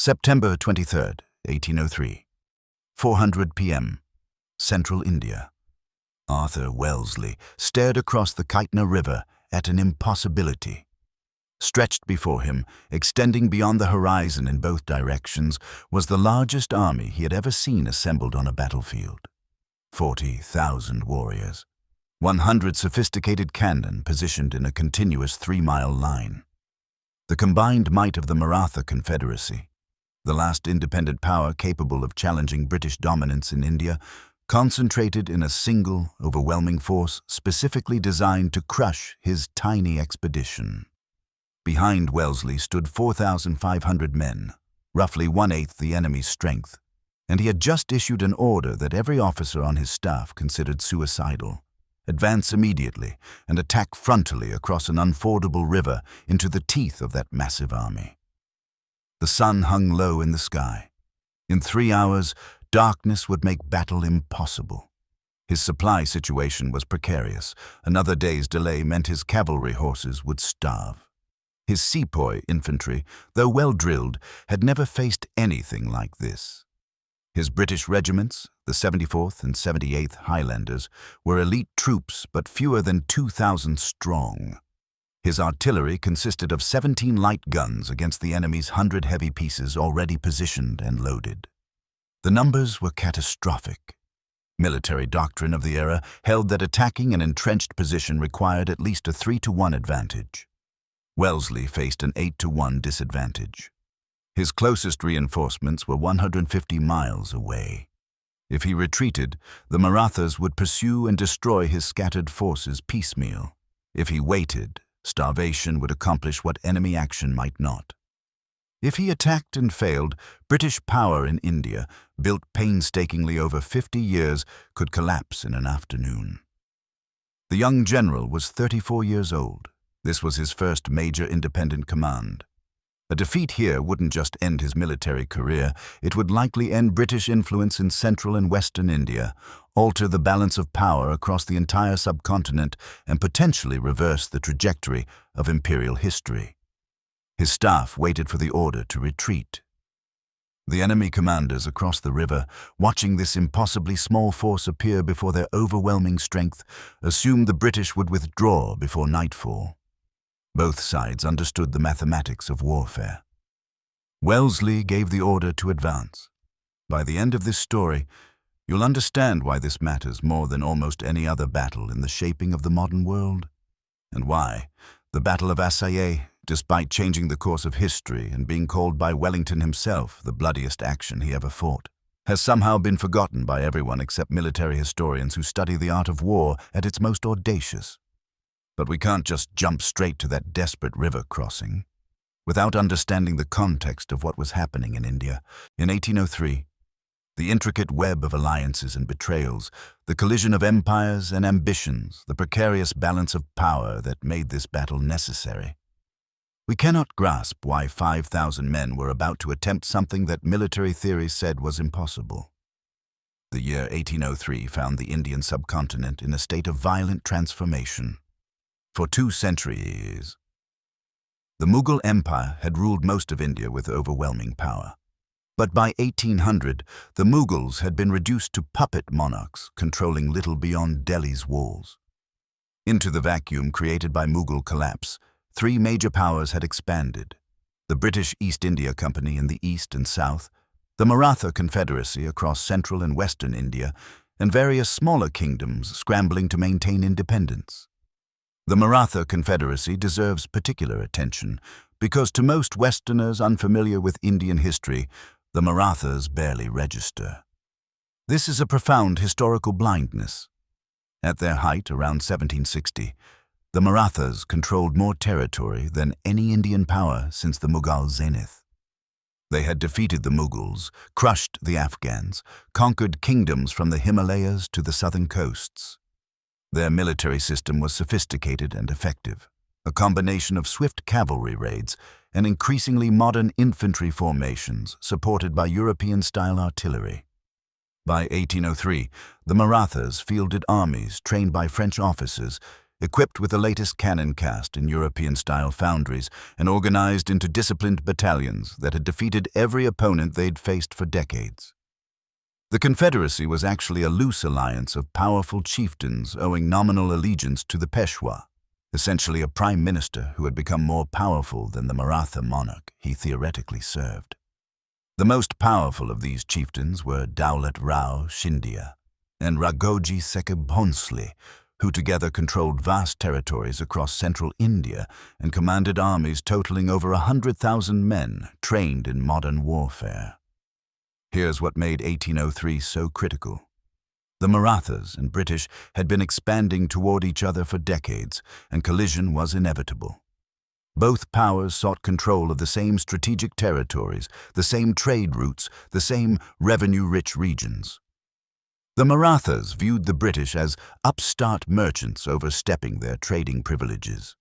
September 23rd, 1803. 400 p.m. Central India. Arthur Wellesley stared across the Kaitna River at an impossibility. Stretched before him, extending beyond the horizon in both directions, was the largest army he had ever seen assembled on a battlefield. 40,000 warriors. 100 sophisticated cannon positioned in a continuous 3-mile line. The combined might of the Maratha Confederacy, the last independent power capable of challenging British dominance in India, concentrated in a single, overwhelming force specifically designed to crush his tiny expedition. Behind Wellesley stood 4,500 men, roughly 1/8 the enemy's strength, and he had just issued an order that every officer on his staff considered suicidal. Advance immediately and attack frontally across an unfordable river into the teeth of that massive army. The sun hung low in the sky. In 3 hours, darkness would make battle impossible. His supply situation was precarious. Another day's delay meant his cavalry horses would starve. His sepoy infantry, though well-drilled, had never faced anything like this. His British regiments, the 74th and 78th Highlanders, were elite troops but fewer than 2,000 strong. His artillery consisted of 17 light guns against the enemy's 100 heavy pieces already positioned and loaded. The numbers were catastrophic. Military doctrine of the era held that attacking an entrenched position required at least a 3-to-1 advantage. Wellesley faced an 8-to-1 disadvantage. His closest reinforcements were 150 miles away. If he retreated, the Marathas would pursue and destroy his scattered forces piecemeal. If he waited, starvation would accomplish what enemy action might not. If he attacked and failed, British power in India, built painstakingly over 50 years, could collapse in an afternoon. The young general was 34 years old. This was his first major independent command. A defeat here wouldn't just end his military career, it would likely end British influence in central and western India, alter the balance of power across the entire subcontinent, and potentially reverse the trajectory of imperial history. His staff waited for the order to retreat. The enemy commanders across the river, watching this impossibly small force appear before their overwhelming strength, assumed the British would withdraw before nightfall. Both sides understood the mathematics of warfare. Wellesley gave the order to advance. By the end of this story, you'll understand why this matters more than almost any other battle in the shaping of the modern world, and why the Battle of Assaye, despite changing the course of history and being called by Wellington himself the bloodiest action he ever fought, has somehow been forgotten by everyone except military historians who study the art of war at its most audacious. But we can't just jump straight to that desperate river crossing. Without understanding the context of what was happening in India, in 1803, the intricate web of alliances and betrayals, the collision of empires and ambitions, the precarious balance of power that made this battle necessary. We cannot grasp why 5,000 men were about to attempt something that military theory said was impossible. The year 1803 found the Indian subcontinent in a state of violent transformation. For 2 centuries, the Mughal Empire had ruled most of India with overwhelming power. But by 1800, the Mughals had been reduced to puppet monarchs controlling little beyond Delhi's walls. Into the vacuum created by Mughal collapse, 3 major powers had expanded: the British East India Company in the east and south, the Maratha Confederacy across central and western India, and various smaller kingdoms scrambling to maintain independence. The Maratha Confederacy deserves particular attention because to most Westerners unfamiliar with Indian history, the Marathas barely register. This is a profound historical blindness. At their height, around 1760, the Marathas controlled more territory than any Indian power since the Mughal zenith. They had defeated the Mughals, crushed the Afghans, conquered kingdoms from the Himalayas to the southern coasts. Their military system was sophisticated and effective, a combination of swift cavalry raids and increasingly modern infantry formations supported by European-style artillery. By 1803, the Marathas fielded armies trained by French officers, equipped with the latest cannon cast in European-style foundries and organized into disciplined battalions that had defeated every opponent they'd faced for decades. The Confederacy was actually a loose alliance of powerful chieftains owing nominal allegiance to the Peshwa, essentially a prime minister who had become more powerful than the Maratha monarch he theoretically served. The most powerful of these chieftains were Daulat Rao Scindia and Raghojee Sahib Bhonsle, who together controlled vast territories across central India and commanded armies totaling over 100,000 men trained in modern warfare. Here's what made 1803 so critical. The Marathas and British had been expanding toward each other for decades, and collision was inevitable. Both powers sought control of the same strategic territories, the same trade routes, the same revenue-rich regions. The Marathas viewed the British as upstart merchants overstepping their trading privileges.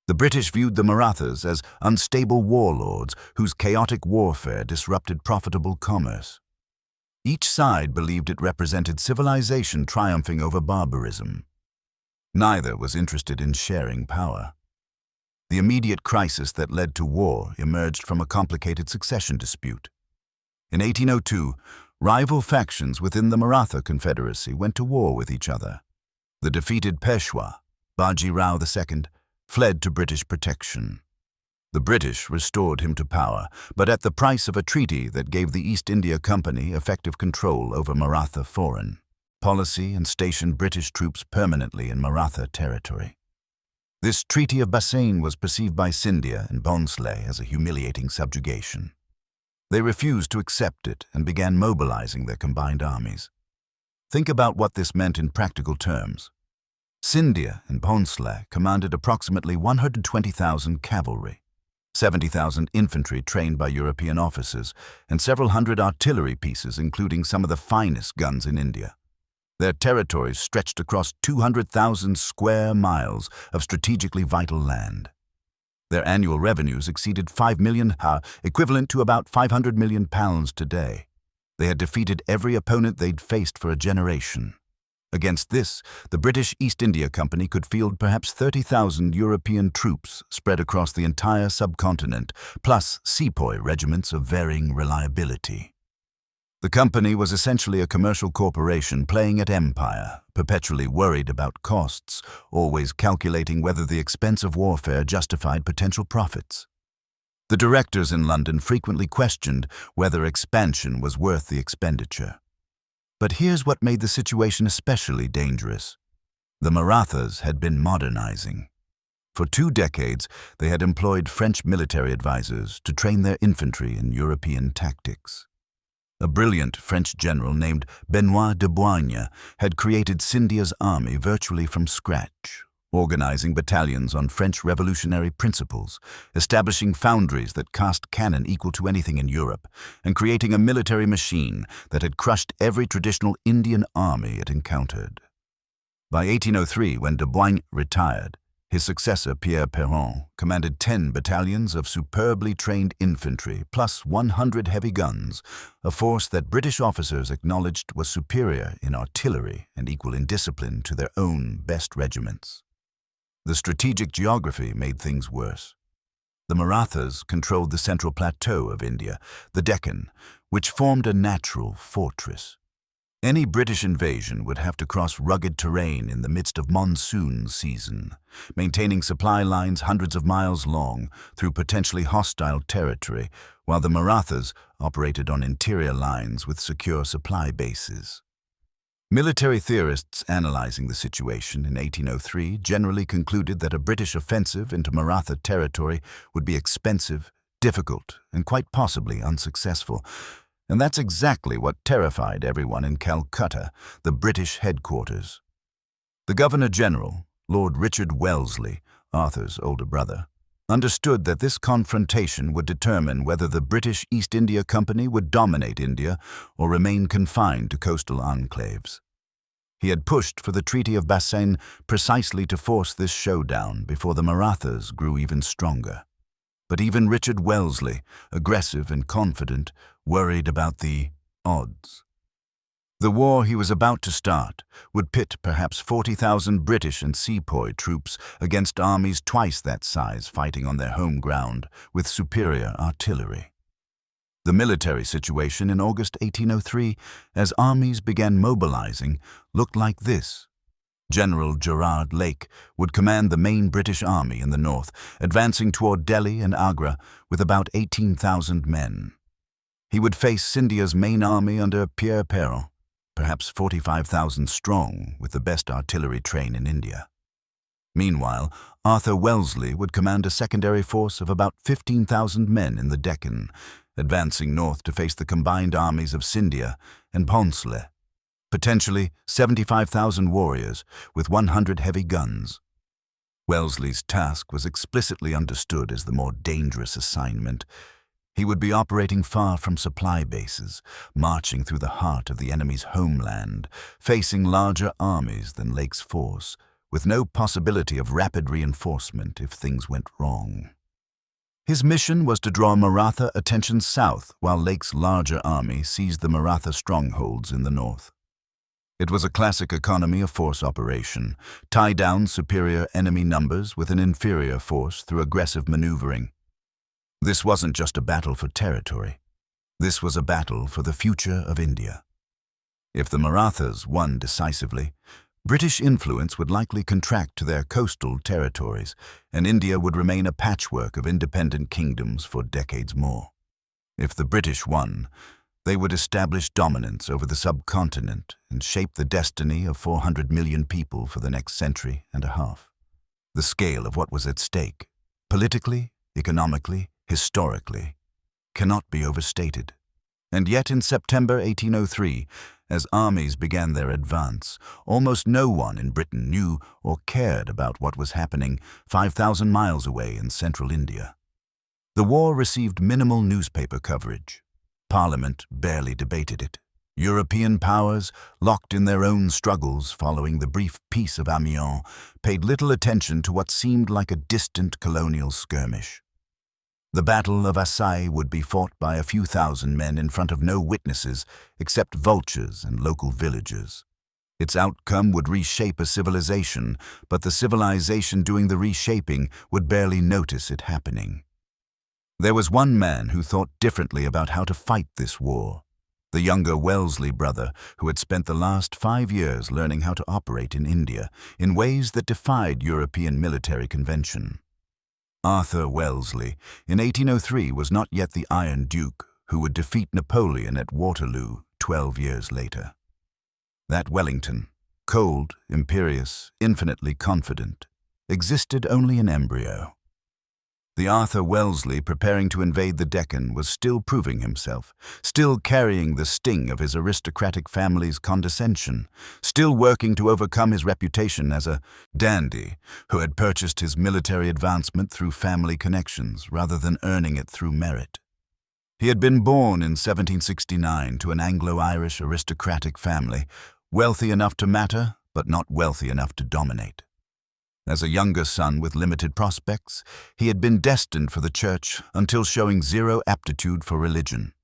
The British viewed the Marathas as unstable warlords whose chaotic warfare disrupted profitable commerce. Each side believed it represented civilization triumphing over barbarism. Neither was interested in sharing power. The immediate crisis that led to war emerged from a complicated succession dispute. In 1802, rival factions within the Maratha Confederacy went to war with each other. The defeated Peshwa, Baji Rao II, fled to British protection. The British restored him to power, but at the price of a treaty that gave the East India Company effective control over Maratha foreign policy and stationed British troops permanently in Maratha territory. This Treaty of Bassein was perceived by Scindia and Bhonsle as a humiliating subjugation. They refused to accept it and began mobilizing their combined armies. Think about what this meant in practical terms. Scindia and Bhonsle commanded approximately 120,000 cavalry, 70,000 infantry trained by European officers, and several hundred artillery pieces, including some of the finest guns in India. Their territories stretched across 200,000 square miles of strategically vital land. Their annual revenues exceeded 5 million ha, equivalent to about £500 million today. They had defeated every opponent they'd faced for a generation. Against this, the British East India Company could field perhaps 30,000 European troops spread across the entire subcontinent, plus sepoy regiments of varying reliability. The company was essentially a commercial corporation playing at empire, perpetually worried about costs, always calculating whether the expense of warfare justified potential profits. The directors in London frequently questioned whether expansion was worth the expenditure. But here's what made the situation especially dangerous. The Marathas had been modernizing. For 2 decades, they had employed French military advisors to train their infantry in European tactics. A brilliant French general named Benoit de Boigne had created Scindia's army virtually from scratch, organizing battalions on French revolutionary principles, establishing foundries that cast cannon equal to anything in Europe, and creating a military machine that had crushed every traditional Indian army it encountered. By 1803, when de Boigne retired, his successor, Pierre Perron, commanded 10 battalions of superbly trained infantry plus 100 heavy guns, a force that British officers acknowledged was superior in artillery and equal in discipline to their own best regiments. The strategic geography made things worse. The Marathas controlled the central plateau of India, the Deccan, which formed a natural fortress. Any British invasion would have to cross rugged terrain in the midst of monsoon season, maintaining supply lines hundreds of miles long through potentially hostile territory, while the Marathas operated on interior lines with secure supply bases. Military theorists analyzing the situation in 1803 generally concluded that a British offensive into Maratha territory would be expensive, difficult, and quite possibly unsuccessful. And that's exactly what terrified everyone in Calcutta, the British headquarters. The Governor-General, Lord Richard Wellesley, Arthur's older brother, understood that this confrontation would determine whether the British East India Company would dominate India or remain confined to coastal enclaves. He had pushed for the Treaty of Bassein precisely to force this showdown before the Marathas grew even stronger. But even Richard Wellesley, aggressive and confident, worried about the odds. The war he was about to start would pit perhaps 40,000 British and Sepoy troops against armies twice that size fighting on their home ground with superior artillery. The military situation in August 1803, as armies began mobilizing, looked like this. General Gerard Lake would command the main British army in the north, advancing toward Delhi and Agra with about 18,000 men. He would face Scindia's main army under Pierre Perron, perhaps 45,000 strong, with the best artillery train in India. Meanwhile, Arthur Wellesley would command a secondary force of about 15,000 men in the Deccan, advancing north to face the combined armies of Scindia and Poncelet, potentially 75,000 warriors with 100 heavy guns. Wellesley's task was explicitly understood as the more dangerous assignment. He would be operating far from supply bases, marching through the heart of the enemy's homeland, facing larger armies than Lake's force, with no possibility of rapid reinforcement if things went wrong. His mission was to draw Maratha attention south while Lake's larger army seized the Maratha strongholds in the north. It was a classic economy of force operation, tie down superior enemy numbers with an inferior force through aggressive maneuvering. This wasn't just a battle for territory. This was a battle for the future of India. If the Marathas won decisively, British influence would likely contract to their coastal territories, and India would remain a patchwork of independent kingdoms for decades more. If the British won, they would establish dominance over the subcontinent and shape the destiny of 400 million people for the next century and a half. The scale of what was at stake, politically, economically, historically, cannot be overstated. And yet in September 1803, as armies began their advance, almost no one in Britain knew or cared about what was happening 5,000 miles away in central India. The war received minimal newspaper coverage. Parliament barely debated it. European powers, locked in their own struggles following the brief Peace of Amiens, paid little attention to what seemed like a distant colonial skirmish. The Battle of Assaye would be fought by a few thousand men in front of no witnesses except vultures and local villagers. Its outcome would reshape a civilization, but the civilization doing the reshaping would barely notice it happening. There was one man who thought differently about how to fight this war, the younger Wellesley brother who had spent the last 5 years learning how to operate in India in ways that defied European military convention. Arthur Wellesley, in 1803, was not yet the Iron Duke who would defeat Napoleon at Waterloo 12 years later. That Wellington, cold, imperious, infinitely confident, existed only in embryo. The Arthur Wellesley preparing to invade the Deccan was still proving himself, still carrying the sting of his aristocratic family's condescension, still working to overcome his reputation as a dandy who had purchased his military advancement through family connections rather than earning it through merit. He had been born in 1769 to an Anglo-Irish aristocratic family, wealthy enough to matter, but not wealthy enough to dominate. As a younger son with limited prospects, he had been destined for the church until showing zero aptitude for religion.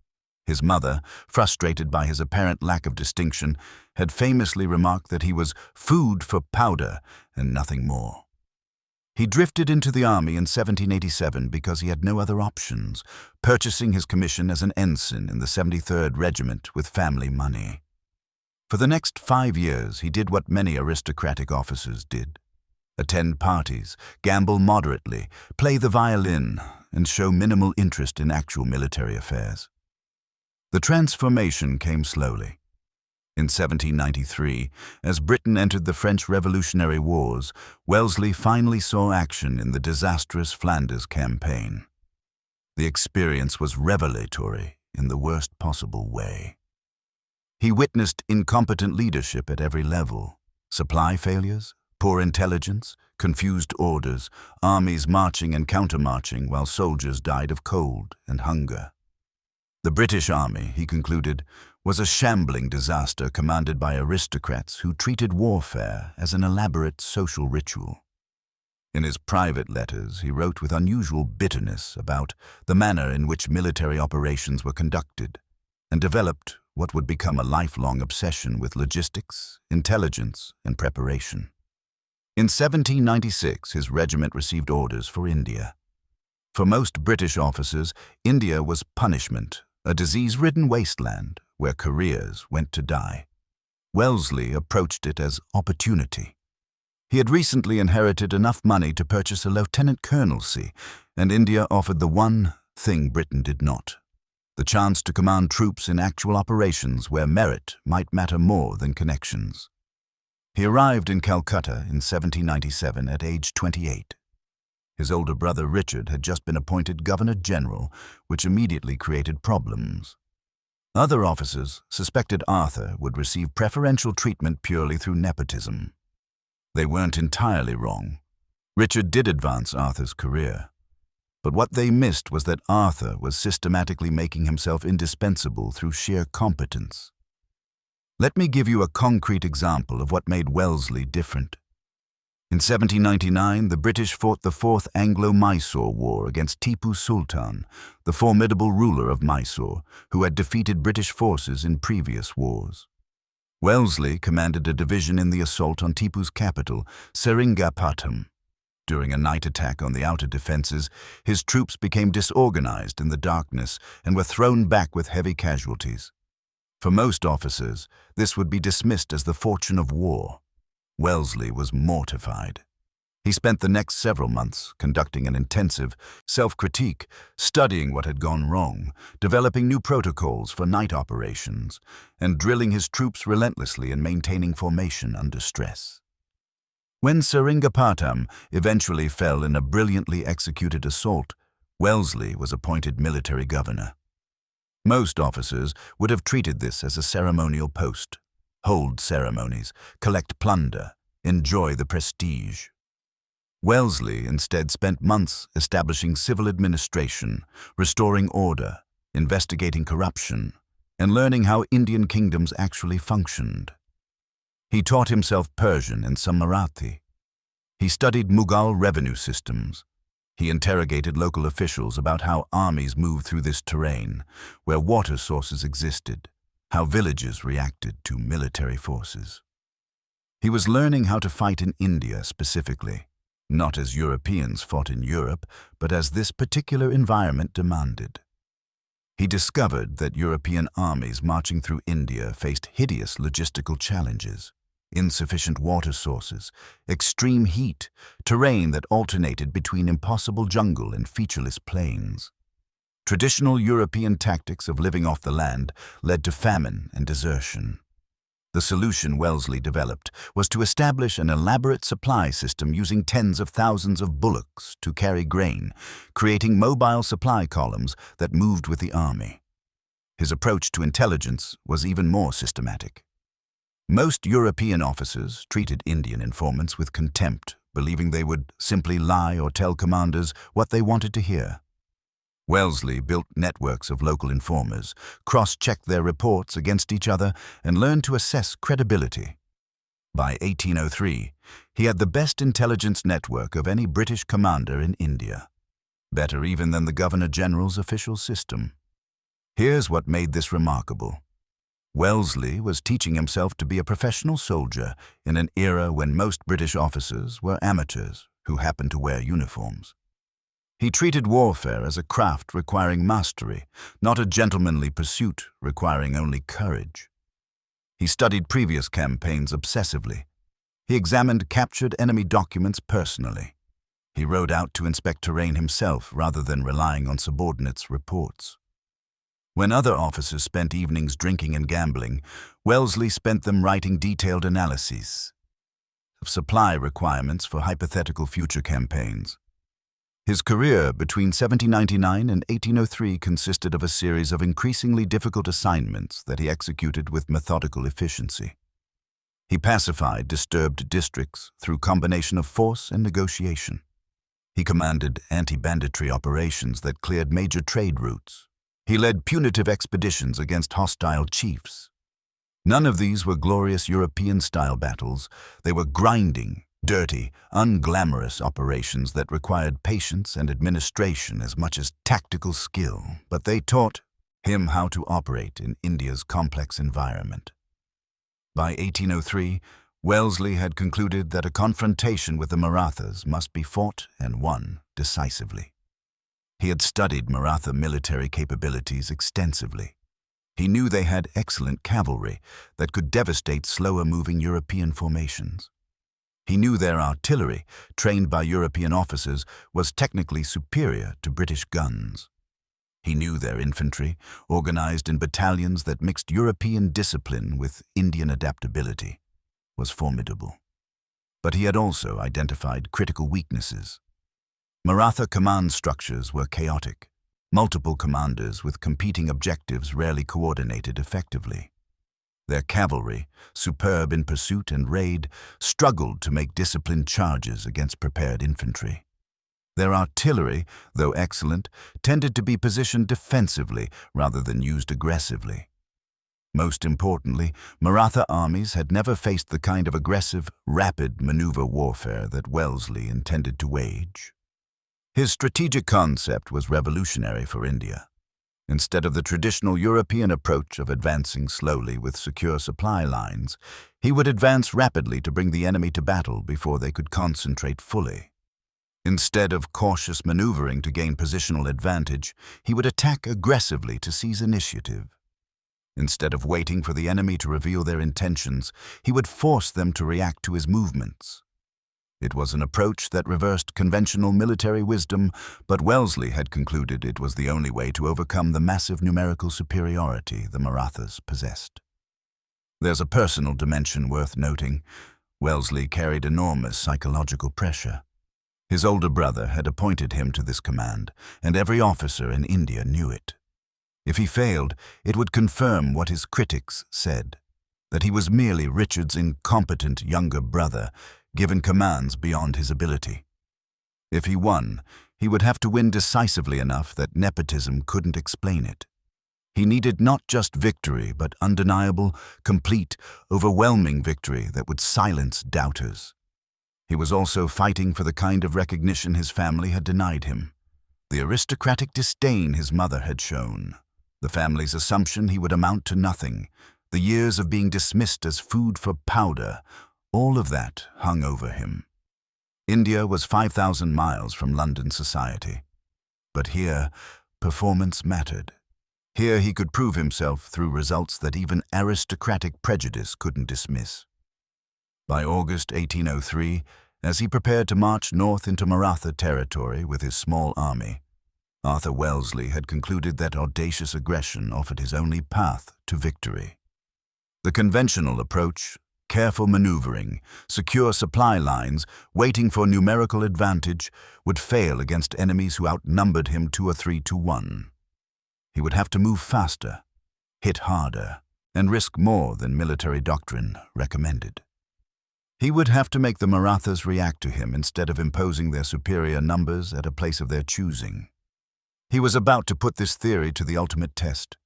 His mother, frustrated by his apparent lack of distinction, had famously remarked that he was food for powder and nothing more. He drifted into the army in 1787 because he had no other options, purchasing his commission as an ensign in the 73rd Regiment with family money. For the next 5 years, he did what many aristocratic officers did: attend parties, gamble moderately, play the violin, and show minimal interest in actual military affairs. The transformation came slowly. In 1793, as Britain entered the French Revolutionary Wars, Wellesley finally saw action in the disastrous Flanders campaign. The experience was revelatory in the worst possible way. He witnessed incompetent leadership at every level, supply failures, poor intelligence, confused orders, armies marching and countermarching while soldiers died of cold and hunger. The British Army, he concluded, was a shambling disaster commanded by aristocrats who treated warfare as an elaborate social ritual. In his private letters, he wrote with unusual bitterness about the manner in which military operations were conducted, and developed what would become a lifelong obsession with logistics, intelligence, and preparation. In 1796, his regiment received orders for India. For most British officers, India was punishment, a disease-ridden wasteland where careers went to die. Wellesley approached it as opportunity. He had recently inherited enough money to purchase a lieutenant colonelcy, and India offered the one thing Britain did not: the chance to command troops in actual operations where merit might matter more than connections. He arrived in Calcutta in 1797 at age 28. His older brother Richard had just been appointed Governor-General, which immediately created problems. Other officers suspected Arthur would receive preferential treatment purely through nepotism. They weren't entirely wrong. Richard did advance Arthur's career. But what they missed was that Arthur was systematically making himself indispensable through sheer competence. Let me give you a concrete example of what made Wellesley different. In 1799, the British fought the Fourth Anglo-Mysore War against Tipu Sultan, the formidable ruler of Mysore, who had defeated British forces in previous wars. Wellesley commanded a division in the assault on Tipu's capital, Seringapatam. During a night attack on the outer defenses, his troops became disorganized in the darkness and were thrown back with heavy casualties. For most officers, this would be dismissed as the fortune of war. Wellesley was mortified. He spent the next several months conducting an intensive self-critique, studying what had gone wrong, developing new protocols for night operations, and drilling his troops relentlessly in maintaining formation under stress. When Seringapatam eventually fell in a brilliantly executed assault, Wellesley was appointed military governor. Most officers would have treated this as a ceremonial post: hold ceremonies, collect plunder, enjoy the prestige. Wellesley instead spent months establishing civil administration, restoring order, investigating corruption, and learning how Indian kingdoms actually functioned. He taught himself Persian and some Marathi. He studied Mughal revenue systems. He interrogated local officials about how armies moved through this terrain, where water sources existed, how villages reacted to military forces. He was learning how to fight in India specifically, not as Europeans fought in Europe, but as this particular environment demanded. He discovered that European armies marching through India faced hideous logistical challenges: insufficient water sources, extreme heat, terrain that alternated between impossible jungle and featureless plains. Traditional European tactics of living off the land led to famine and desertion. The solution Wellesley developed was to establish an elaborate supply system using tens of thousands of bullocks to carry grain, creating mobile supply columns that moved with the army. His approach to intelligence was even more systematic. Most European officers treated Indian informants with contempt, believing they would simply lie or tell commanders what they wanted to hear. Wellesley built networks of local informers, cross-checked their reports against each other, and learned to assess credibility. By 1803, he had the best intelligence network of any British commander in India, better even than the Governor-General's official system. Here's what made this remarkable. Wellesley was teaching himself to be a professional soldier in an era when most British officers were amateurs who happened to wear uniforms. He treated warfare as a craft requiring mastery, not a gentlemanly pursuit requiring only courage. He studied previous campaigns obsessively. He examined captured enemy documents personally. He rode out to inspect terrain himself rather than relying on subordinates' reports. When other officers spent evenings drinking and gambling, Wellesley spent them writing detailed analyses of supply requirements for hypothetical future campaigns. His career between 1799 and 1803 consisted of a series of increasingly difficult assignments that he executed with methodical efficiency. He pacified disturbed districts through combination of force and negotiation. He commanded anti-banditry operations that cleared major trade routes. He led punitive expeditions against hostile chiefs. None of these were glorious European-style battles. They were grinding, dirty, unglamorous operations that required patience and administration as much as tactical skill, but they taught him how to operate in India's complex environment. By 1803, Wellesley had concluded that a confrontation with the Marathas must be fought and won decisively. He had studied Maratha military capabilities extensively. He knew they had excellent cavalry that could devastate slower-moving European formations. He knew their artillery, trained by European officers, was technically superior to British guns. He knew their infantry, organized in battalions that mixed European discipline with Indian adaptability, was formidable. But he had also identified critical weaknesses. Maratha command structures were chaotic. Multiple commanders with competing objectives rarely coordinated effectively. Their cavalry, superb in pursuit and raid, struggled to make disciplined charges against prepared infantry. Their artillery, though excellent, tended to be positioned defensively rather than used aggressively. Most importantly, Maratha armies had never faced the kind of aggressive, rapid maneuver warfare that Wellesley intended to wage. His strategic concept was revolutionary for India. Instead of the traditional European approach of advancing slowly with secure supply lines, he would advance rapidly to bring the enemy to battle before they could concentrate fully. Instead of cautious maneuvering to gain positional advantage, he would attack aggressively to seize initiative. Instead of waiting for the enemy to reveal their intentions, he would force them to react to his movements. It was an approach that reversed conventional military wisdom, but Wellesley had concluded it was the only way to overcome the massive numerical superiority the Marathas possessed. There's a personal dimension worth noting. Wellesley carried enormous psychological pressure. His older brother had appointed him to this command, and every officer in India knew it. If he failed, it would confirm what his critics said, that he was merely Richard's incompetent younger brother, given commands beyond his ability. If he won, he would have to win decisively enough that nepotism couldn't explain it. He needed not just victory, but undeniable, complete, overwhelming victory that would silence doubters. He was also fighting for the kind of recognition his family had denied him, the aristocratic disdain his mother had shown, the family's assumption he would amount to nothing, the years of being dismissed as food for powder. All of that hung over him. India was 5,000 miles from London society. But here, performance mattered. Here he could prove himself through results that even aristocratic prejudice couldn't dismiss. By August 1803, as he prepared to march north into Maratha territory with his small army, Arthur Wellesley had concluded that audacious aggression offered his only path to victory. The conventional approach, careful maneuvering, secure supply lines, waiting for numerical advantage, would fail against enemies who outnumbered him 2 or 3 to 1. He would have to move faster, hit harder, and risk more than military doctrine recommended. He would have to make the Marathas react to him instead of imposing their superior numbers at a place of their choosing. He was about to put this theory to the ultimate test.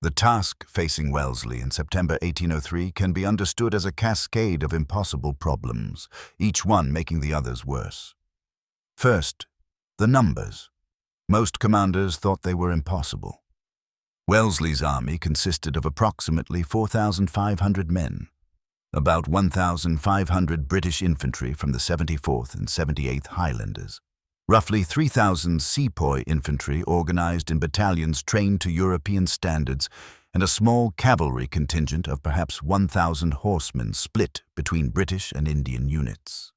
The task facing Wellesley in September 1803 can be understood as a cascade of impossible problems, each one making the others worse. First, the numbers. Most commanders thought they were impossible. Wellesley's army consisted of approximately 4,500 men, about 1,500 British infantry from the 74th and 78th Highlanders, roughly 3,000 sepoy infantry organized in battalions trained to European standards, and a small cavalry contingent of perhaps 1,000 horsemen split between British and Indian units.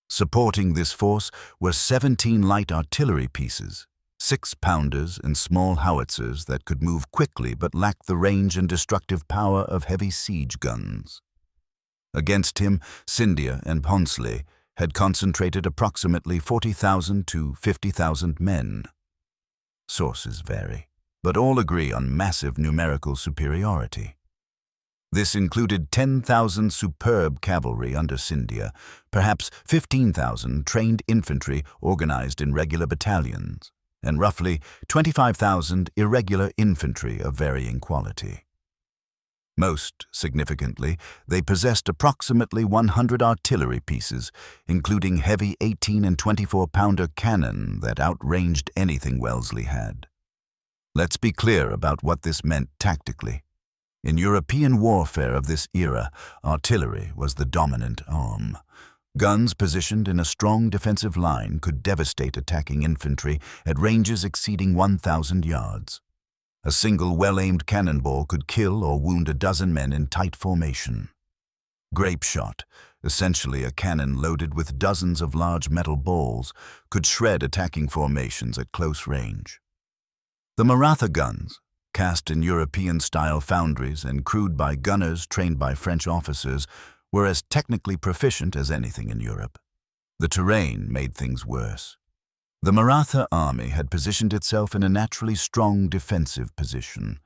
Supporting this force were 17 light artillery pieces, 6-pounders and small howitzers that could move quickly but lacked the range and destructive power of heavy siege guns. Against him, Scindia and Ponsley had concentrated approximately 40,000 to 50,000 men. Sources vary, but all agree on massive numerical superiority. This included 10,000 superb cavalry under Scindia, perhaps 15,000 trained infantry organized in regular battalions, and roughly 25,000 irregular infantry of varying quality. Most significantly, they possessed approximately 100 artillery pieces, including heavy 18 and 24-pounder cannon that outranged anything Wellesley had. Let's be clear about what this meant tactically. In European warfare of this era, artillery was the dominant arm. Guns positioned in a strong defensive line could devastate attacking infantry at ranges exceeding 1,000 yards. A single well-aimed cannonball could kill or wound a dozen men in tight formation. Grape shot, essentially a cannon loaded with dozens of large metal balls, could shred attacking formations at close range. The Maratha guns, cast in European-style foundries and crewed by gunners trained by French officers, were as technically proficient as anything in Europe. The terrain made things worse. The Maratha army had positioned itself in a naturally strong defensive position.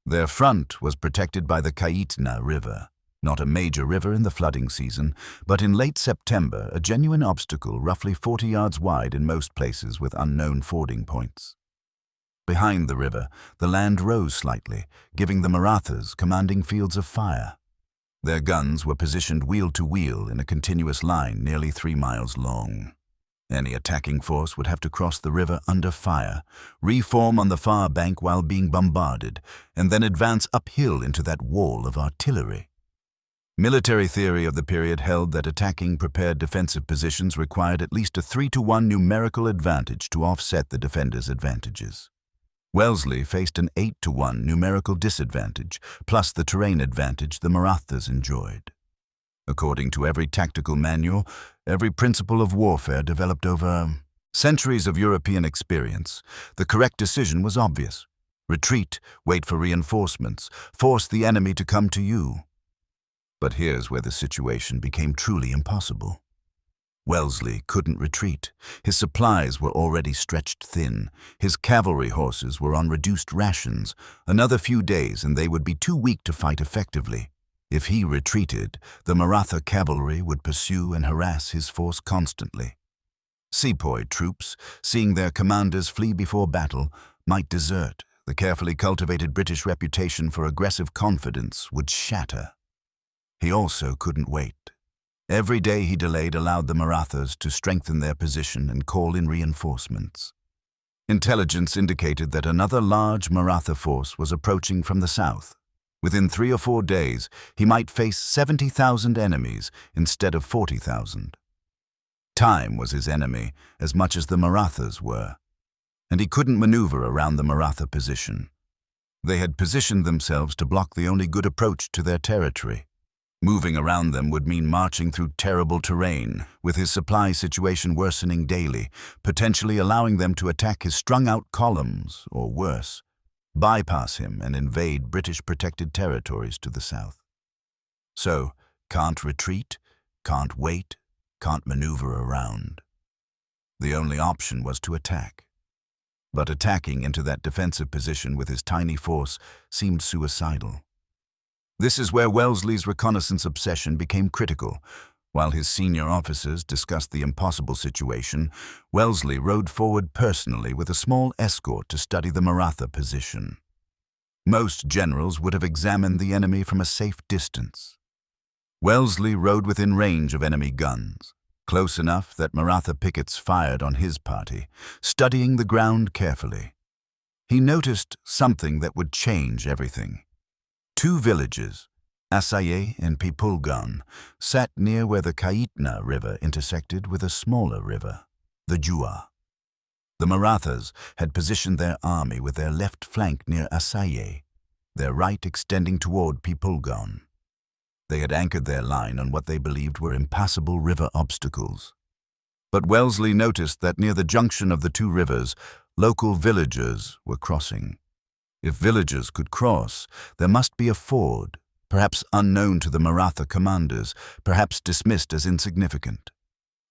Their front was protected by the Kaitna River, not a major river in the flooding season, but in late September, a genuine obstacle roughly 40 yards wide in most places with unknown fording points. Behind the river, the land rose slightly, giving the Marathas commanding fields of fire. Their guns were positioned wheel to wheel in a continuous line nearly 3 miles long. Any attacking force would have to cross the river under fire, reform on the far bank while being bombarded, and then advance uphill into that wall of artillery. Military theory of the period held that attacking prepared defensive positions required at least a 3-to-1 numerical advantage to offset the defenders' advantages. Wellesley faced an 8-to-1 numerical disadvantage, plus the terrain advantage the Marathas enjoyed. According to every tactical manual, every principle of warfare developed over centuries of European experience, the correct decision was obvious. Retreat, wait for reinforcements, force the enemy to come to you. But here's where the situation became truly impossible. Wellesley couldn't retreat. His supplies were already stretched thin. His cavalry horses were on reduced rations. Another few days and they would be too weak to fight effectively. If he retreated, the Maratha cavalry would pursue and harass his force constantly. Sepoy troops, seeing their commanders flee before battle, might desert. The carefully cultivated British reputation for aggressive confidence would shatter. He also couldn't wait. Every day he delayed allowed the Marathas to strengthen their position and call in reinforcements. Intelligence indicated that another large Maratha force was approaching from the south. Within 3 or 4 days, he might face 70,000 enemies instead of 40,000. Time was his enemy as much as the Marathas were, and he couldn't maneuver around the Maratha position. They had positioned themselves to block the only good approach to their territory. Moving around them would mean marching through terrible terrain, with his supply situation worsening daily, potentially allowing them to attack his strung-out columns, or worse, bypass him and invade British-protected territories to the south. So, can't retreat, can't wait, can't maneuver around. The only option was to attack. But attacking into that defensive position with his tiny force seemed suicidal. This is where Wellesley's reconnaissance obsession became critical. While his senior officers discussed the impossible situation, Wellesley rode forward personally with a small escort to study the Maratha position. Most generals would have examined the enemy from a safe distance. Wellesley rode within range of enemy guns, close enough that Maratha pickets fired on his party, studying the ground carefully. He noticed something that would change everything. 2 villages, Assaye and Pipulgan, sat near where the Kaitna River intersected with a smaller river, the Jua. The Marathas had positioned their army with their left flank near Assaye, their right extending toward Pipulgan. They had anchored their line on what they believed were impassable river obstacles. But Wellesley noticed that near the junction of the 2 rivers, local villagers were crossing. If villagers could cross, there must be a ford, perhaps unknown to the Maratha commanders, perhaps dismissed as insignificant.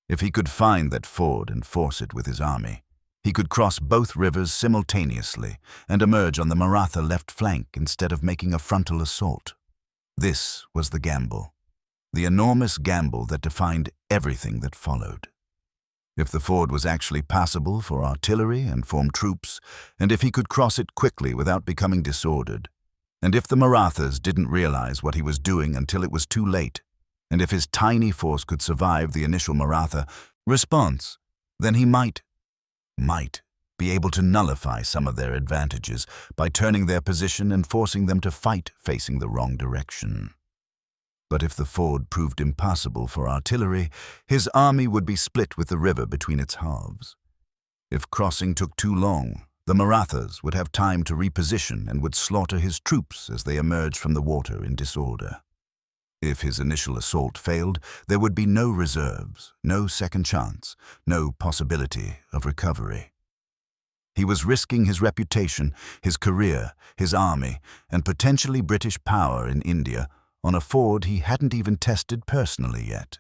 If he could find that ford and force it with his army, he could cross both rivers simultaneously and emerge on the Maratha left flank instead of making a frontal assault. This was the gamble, the enormous gamble that defined everything that followed. If the ford was actually passable for artillery and formed troops, and if he could cross it quickly without becoming disordered, and if the Marathas didn't realize what he was doing until it was too late, and if his tiny force could survive the initial Maratha response, then he might be able to nullify some of their advantages by turning their position and forcing them to fight facing the wrong direction. But if the ford proved impossible for artillery, his army would be split with the river between its halves. If crossing took too long, the Marathas would have time to reposition and would slaughter his troops as they emerged from the water in disorder. If his initial assault failed, there would be no reserves, no second chance, no possibility of recovery. He was risking his reputation, his career, his army, and potentially British power in India on a ford he hadn't even tested personally yet.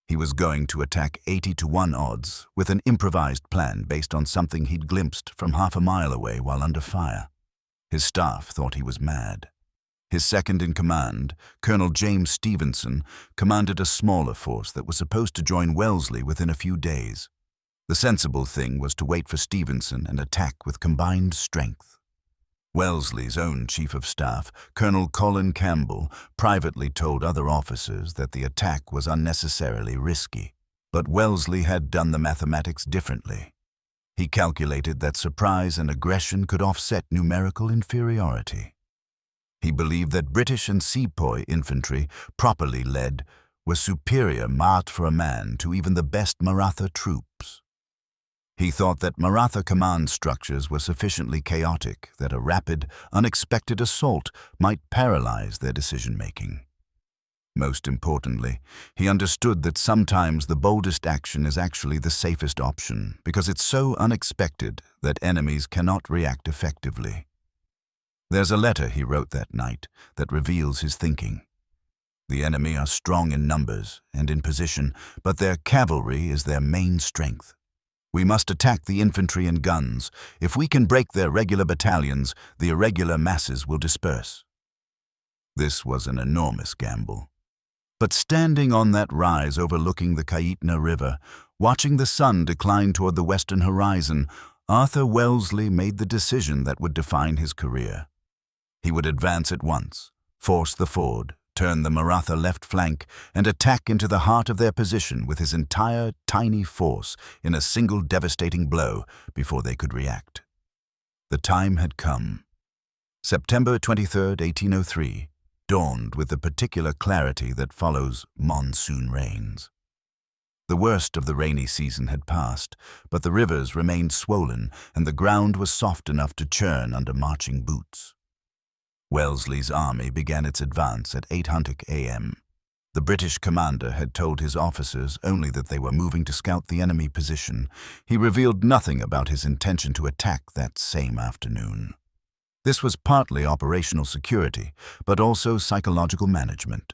He was going to attack 80-1 odds with an improvised plan based on something he'd glimpsed from half a mile away while under fire. His staff thought he was mad. His second-in-command, Colonel James Stevenson, commanded a smaller force that was supposed to join Wellesley within a few days. The sensible thing was to wait for Stevenson and attack with combined strength. Wellesley's own chief of staff, Colonel Colin Campbell, privately told other officers that the attack was unnecessarily risky. But Wellesley had done the mathematics differently. He calculated that surprise and aggression could offset numerical inferiority. He believed that British and sepoy infantry, properly led, were superior marked for a man to even the best Maratha troops. He thought that Maratha command structures were sufficiently chaotic that a rapid, unexpected assault might paralyze their decision-making. Most importantly, he understood that sometimes the boldest action is actually the safest option because it's so unexpected that enemies cannot react effectively. There's a letter he wrote that night that reveals his thinking. The enemy are strong in numbers and in position, but their cavalry is their main strength. We must attack the infantry and guns. If we can break their regular battalions, the irregular masses will disperse. This was an enormous gamble. But standing on that rise overlooking the Kaitna River, watching the sun decline toward the western horizon, Arthur Wellesley made the decision that would define his career. He would advance at once, force the ford, turn the Maratha left flank, and attack into the heart of their position with his entire tiny force in a single devastating blow before they could react. The time had come. September 23, 1803, dawned with the particular clarity that follows monsoon rains. The worst of the rainy season had passed, but the rivers remained swollen and the ground was soft enough to churn under marching boots. Wellesley's army began its advance at 8:00 a.m. The British commander had told his officers only that they were moving to scout the enemy position. He revealed nothing about his intention to attack that same afternoon. This was partly operational security, but also psychological management.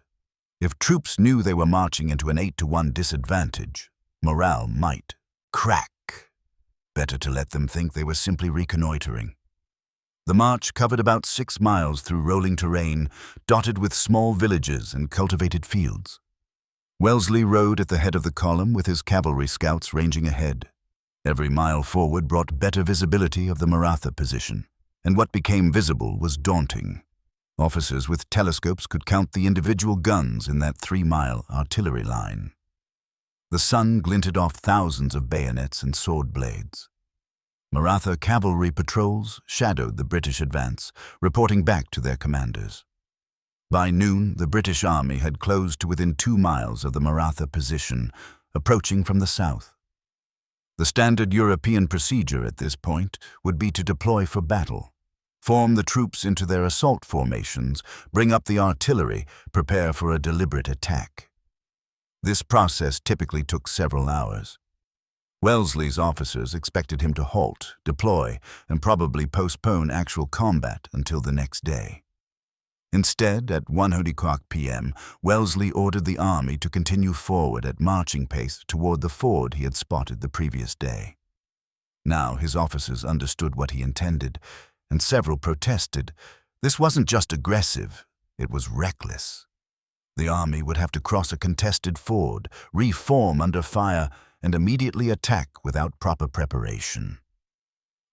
If troops knew they were marching into an 8-1 disadvantage, morale might crack. Better to let them think they were simply reconnoitering. The march covered about 6 miles through rolling terrain, dotted with small villages and cultivated fields. Wellesley rode at the head of the column with his cavalry scouts ranging ahead. Every mile forward brought better visibility of the Maratha position, and what became visible was daunting. Officers with telescopes could count the individual guns in that 3-mile artillery line. The sun glinted off thousands of bayonets and sword blades. Maratha cavalry patrols shadowed the British advance, reporting back to their commanders. By noon, the British army had closed to within 2 miles of the Maratha position, approaching from the south. The standard European procedure at this point would be to deploy for battle, form the troops into their assault formations, bring up the artillery, prepare for a deliberate attack. This process typically took several hours. Wellesley's officers expected him to halt, deploy, and probably postpone actual combat until the next day. Instead, at 1:00 p.m., Wellesley ordered the army to continue forward at marching pace toward the ford he had spotted the previous day. Now his officers understood what he intended, and several protested. This wasn't just aggressive, it was reckless. The army would have to cross a contested ford, reform under fire, and immediately attack without proper preparation.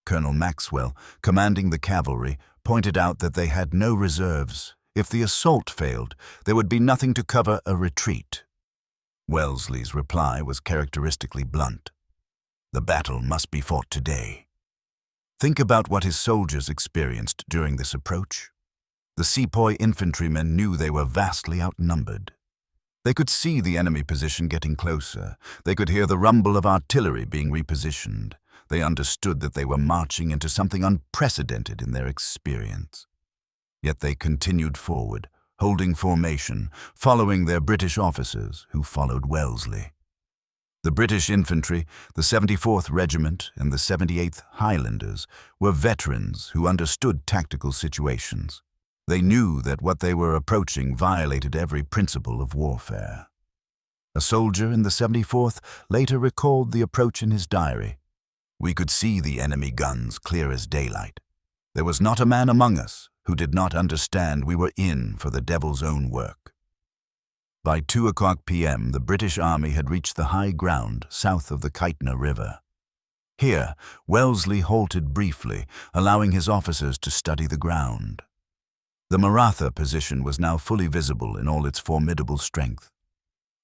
Colonel Maxwell, commanding the cavalry, pointed out that they had no reserves. If the assault failed, there would be nothing to cover a retreat. Wellesley's reply was characteristically blunt. The battle must be fought today. Think about what his soldiers experienced during this approach. The sepoy infantrymen knew they were vastly outnumbered. They could see the enemy position getting closer. They could hear the rumble of artillery being repositioned. They understood that they were marching into something unprecedented in their experience. Yet they continued forward, holding formation, following their British officers who followed Wellesley. The British infantry, the 74th Regiment and the 78th Highlanders were veterans who understood tactical situations. They knew that what they were approaching violated every principle of warfare. A soldier in the 74th later recalled the approach in his diary. "We could see the enemy guns clear as daylight. There was not a man among us who did not understand we were in for the devil's own work." By 2:00 p.m., the British Army had reached the high ground south of the Kaitna River. Here, Wellesley halted briefly, allowing his officers to study the ground. The Maratha position was now fully visible in all its formidable strength.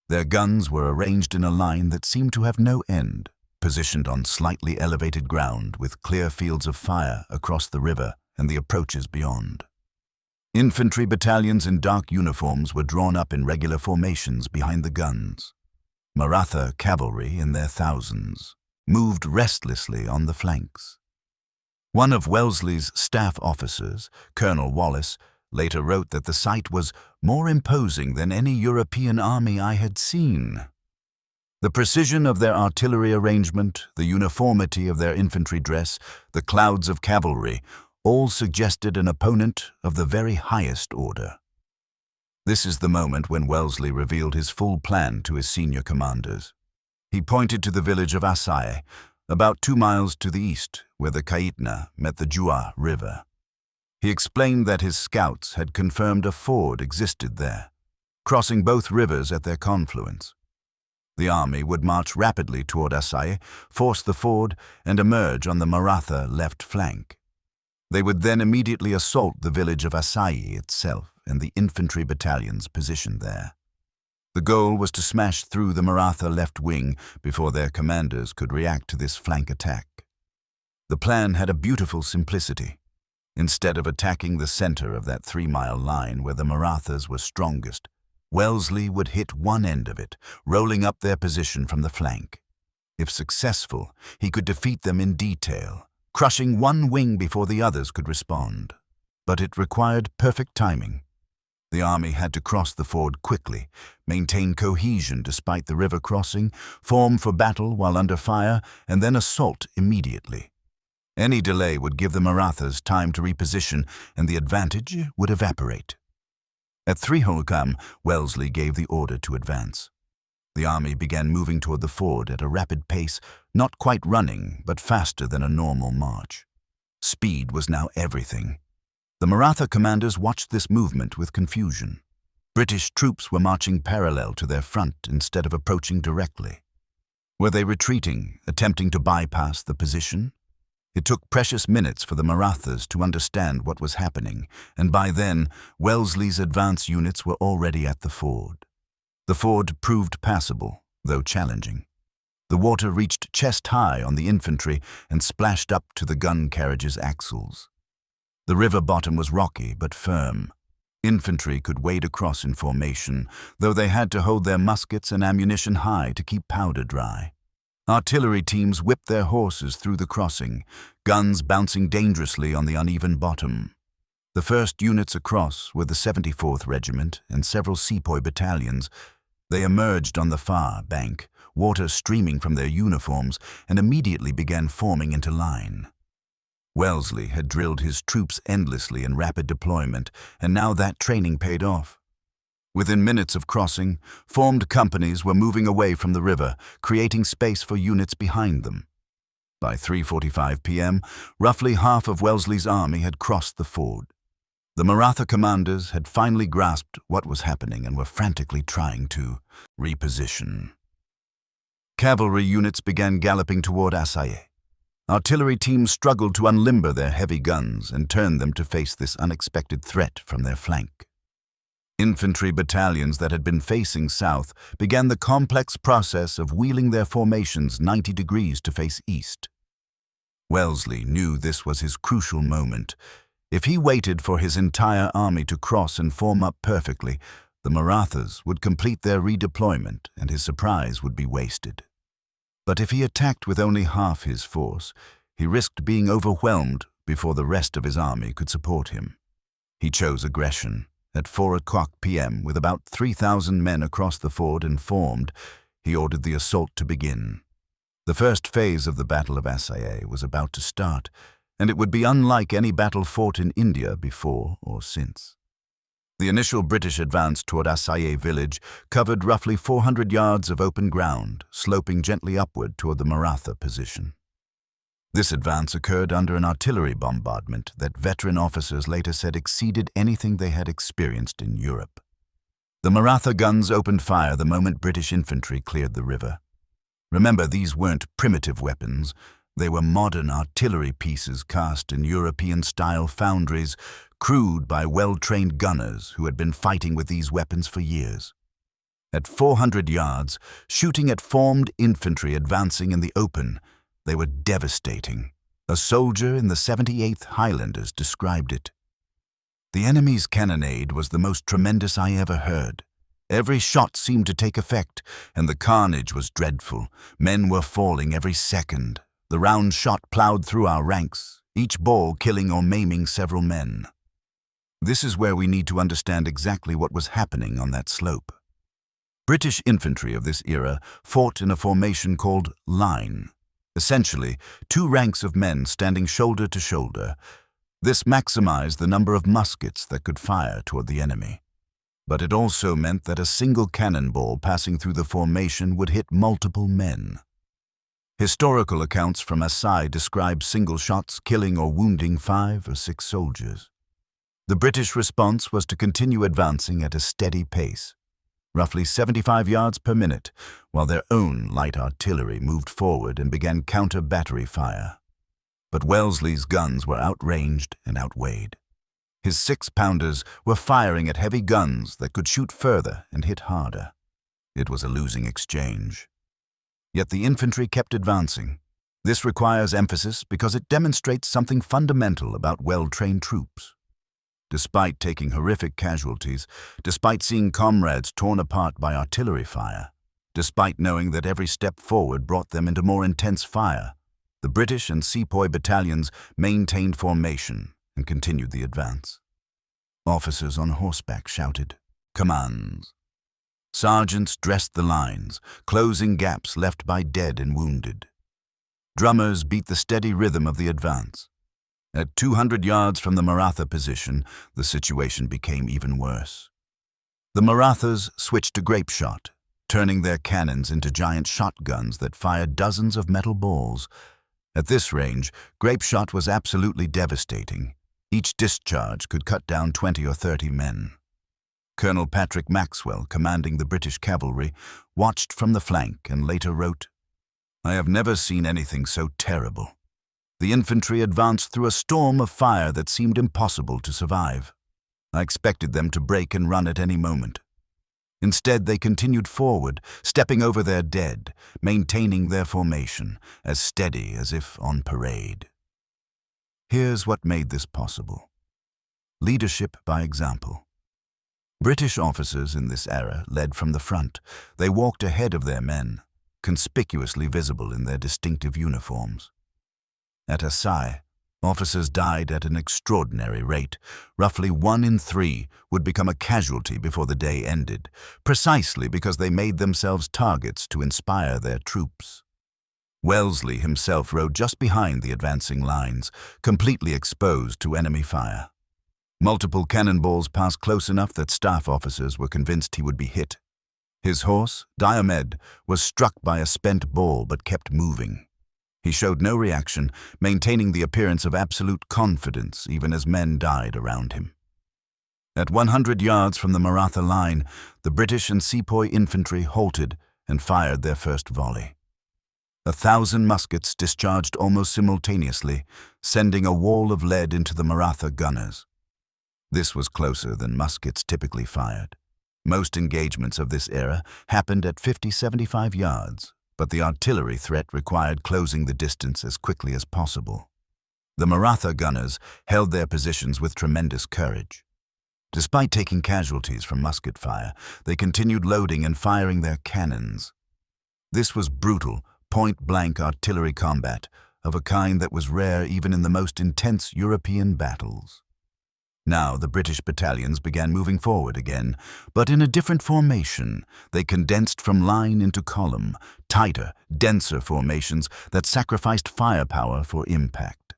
Their guns were arranged in a line that seemed to have no end, positioned on slightly elevated ground with clear fields of fire across the river and the approaches beyond. Infantry battalions in dark uniforms were drawn up in regular formations behind the guns. Maratha cavalry, in their thousands, moved restlessly on the flanks. One of Wellesley's staff officers, Colonel Wallace, later wrote that the sight was more imposing than any European army I had seen. The precision of their artillery arrangement, the uniformity of their infantry dress, the clouds of cavalry, all suggested an opponent of the very highest order. This is the moment when Wellesley revealed his full plan to his senior commanders. He pointed to the village of Assaye, about 2 miles to the east, where the Kaitna met the Jua River. He explained that his scouts had confirmed a ford existed there, crossing both rivers at their confluence. The army would march rapidly toward Assaye, force the ford, and emerge on the Maratha left flank. They would then immediately assault the village of Assaye itself and the infantry battalions positioned there. The goal was to smash through the Maratha left wing before their commanders could react to this flank attack. The plan had a beautiful simplicity. Instead of attacking the center of that 3-mile line where the Marathas were strongest, Wellesley would hit one end of it, rolling up their position from the flank. If successful, he could defeat them in detail, crushing one wing before the others could respond. But it required perfect timing. The army had to cross the ford quickly, maintain cohesion despite the river crossing, form for battle while under fire, and then assault immediately. Any delay would give the Marathas time to reposition, and the advantage would evaporate. At 3:00, Wellesley gave the order to advance. The army began moving toward the ford at a rapid pace, not quite running, but faster than a normal march. Speed was now everything. The Maratha commanders watched this movement with confusion. British troops were marching parallel to their front instead of approaching directly. Were they retreating, attempting to bypass the position? It took precious minutes for the Marathas to understand what was happening, and by then, Wellesley's advance units were already at the ford. The ford proved passable, though challenging. The water reached chest-high on the infantry and splashed up to the gun carriage's axles. The river bottom was rocky but firm. Infantry could wade across in formation, though they had to hold their muskets and ammunition high to keep powder dry. Artillery teams whipped their horses through the crossing, guns bouncing dangerously on the uneven bottom. The first units across were the 74th Regiment and several sepoy battalions. They emerged on the far bank, water streaming from their uniforms, and immediately began forming into line. Wellesley had drilled his troops endlessly in rapid deployment, and now that training paid off. Within minutes of crossing, formed companies were moving away from the river, creating space for units behind them. By 3:45 p.m., roughly half of Wellesley's army had crossed the ford. The Maratha commanders had finally grasped what was happening and were frantically trying to reposition. Cavalry units began galloping toward Assaye. Artillery teams struggled to unlimber their heavy guns and turn them to face this unexpected threat from their flank. Infantry battalions that had been facing south began the complex process of wheeling their formations 90 degrees to face east. Wellesley knew this was his crucial moment. If he waited for his entire army to cross and form up perfectly, the Marathas would complete their redeployment and his surprise would be wasted. But if he attacked with only half his force, he risked being overwhelmed before the rest of his army could support him. He chose aggression. At 4:00 p.m., with about 3,000 men across the ford and formed, he ordered the assault to begin. The first phase of the Battle of Assaye was about to start, and it would be unlike any battle fought in India before or since. The initial British advance toward Assaye village covered roughly 400 yards of open ground, sloping gently upward toward the Maratha position. This advance occurred under an artillery bombardment that veteran officers later said exceeded anything they had experienced in Europe. The Maratha guns opened fire the moment British infantry cleared the river. Remember, these weren't primitive weapons. They were modern artillery pieces cast in European-style foundries, crewed by well-trained gunners who had been fighting with these weapons for years. At 400 yards, shooting at formed infantry advancing in the open, they were devastating. A soldier in the 78th Highlanders described it. The enemy's cannonade was the most tremendous I ever heard. Every shot seemed to take effect, and the carnage was dreadful. Men were falling every second. The round shot plowed through our ranks, each ball killing or maiming several men. This is where we need to understand exactly what was happening on that slope. British infantry of this era fought in a formation called line. Essentially, two ranks of men standing shoulder to shoulder. This maximized the number of muskets that could fire toward the enemy. But it also meant that a single cannonball passing through the formation would hit multiple men. Historical accounts from Assaye describe single shots killing or wounding 5 or 6 soldiers. The British response was to continue advancing at a steady pace, roughly 75 yards per minute, while their own light artillery moved forward and began counter-battery fire. But Wellesley's guns were outranged and outweighed. His 6-pounders were firing at heavy guns that could shoot further and hit harder. It was a losing exchange. Yet the infantry kept advancing. This requires emphasis because it demonstrates something fundamental about well-trained troops. Despite taking horrific casualties, despite seeing comrades torn apart by artillery fire, despite knowing that every step forward brought them into more intense fire, the British and Sepoy battalions maintained formation and continued the advance. Officers on horseback shouted commands. Sergeants dressed the lines, closing gaps left by dead and wounded. Drummers beat the steady rhythm of the advance. At 200 yards from the Maratha position, the situation became even worse. The Marathas switched to grape shot, turning their cannons into giant shotguns that fired dozens of metal balls. At this range, grape shot was absolutely devastating. Each discharge could cut down 20 or 30 men. Colonel Patrick Maxwell, commanding the British cavalry, watched from the flank and later wrote, "I have never seen anything so terrible. The infantry advanced through a storm of fire that seemed impossible to survive. I expected them to break and run at any moment. Instead, they continued forward, stepping over their dead, maintaining their formation, as steady as if on parade." Here's what made this possible. Leadership by example. British officers in this era led from the front. They walked ahead of their men, conspicuously visible in their distinctive uniforms. At Assaye, officers died at an extraordinary rate. Roughly 1 in 3 would become a casualty before the day ended, precisely because they made themselves targets to inspire their troops. Wellesley himself rode just behind the advancing lines, completely exposed to enemy fire. Multiple cannonballs passed close enough that staff officers were convinced he would be hit. His horse, Diomed, was struck by a spent ball but kept moving. He showed no reaction, maintaining the appearance of absolute confidence even as men died around him. At 100 yards from the Maratha line, the British and Sepoy infantry halted and fired their first volley. 1,000 muskets discharged almost simultaneously, sending a wall of lead into the Maratha gunners. This was closer than muskets typically fired. Most engagements of this era happened at 50-75 yards, but the artillery threat required closing the distance as quickly as possible. The Maratha gunners held their positions with tremendous courage. Despite taking casualties from musket fire, they continued loading and firing their cannons. This was brutal, point-blank artillery combat of a kind that was rare even in the most intense European battles. Now the British battalions began moving forward again, but in a different formation. They condensed from line into column, tighter, denser formations that sacrificed firepower for impact.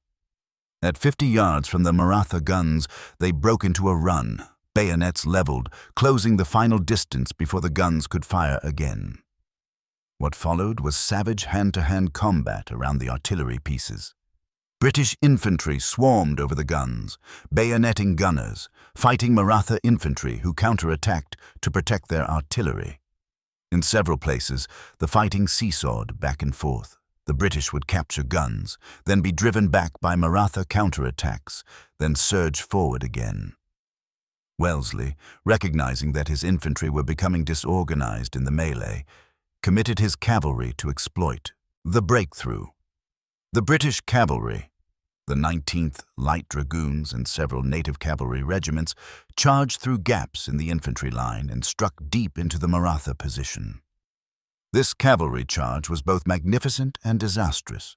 At 50 yards from the Maratha guns, they broke into a run, bayonets leveled, closing the final distance before the guns could fire again. What followed was savage hand-to-hand combat around the artillery pieces. British infantry swarmed over the guns, bayoneting gunners, fighting Maratha infantry who counterattacked to protect their artillery. In several places, the fighting seesawed back and forth. The British would capture guns, then be driven back by Maratha counterattacks, then surge forward again. Wellesley, recognizing that his infantry were becoming disorganized in the melee, committed his cavalry to exploit the breakthrough. The British cavalry, the 19th Light Dragoons and several native cavalry regiments, charged through gaps in the infantry line and struck deep into the Maratha position. This cavalry charge was both magnificent and disastrous.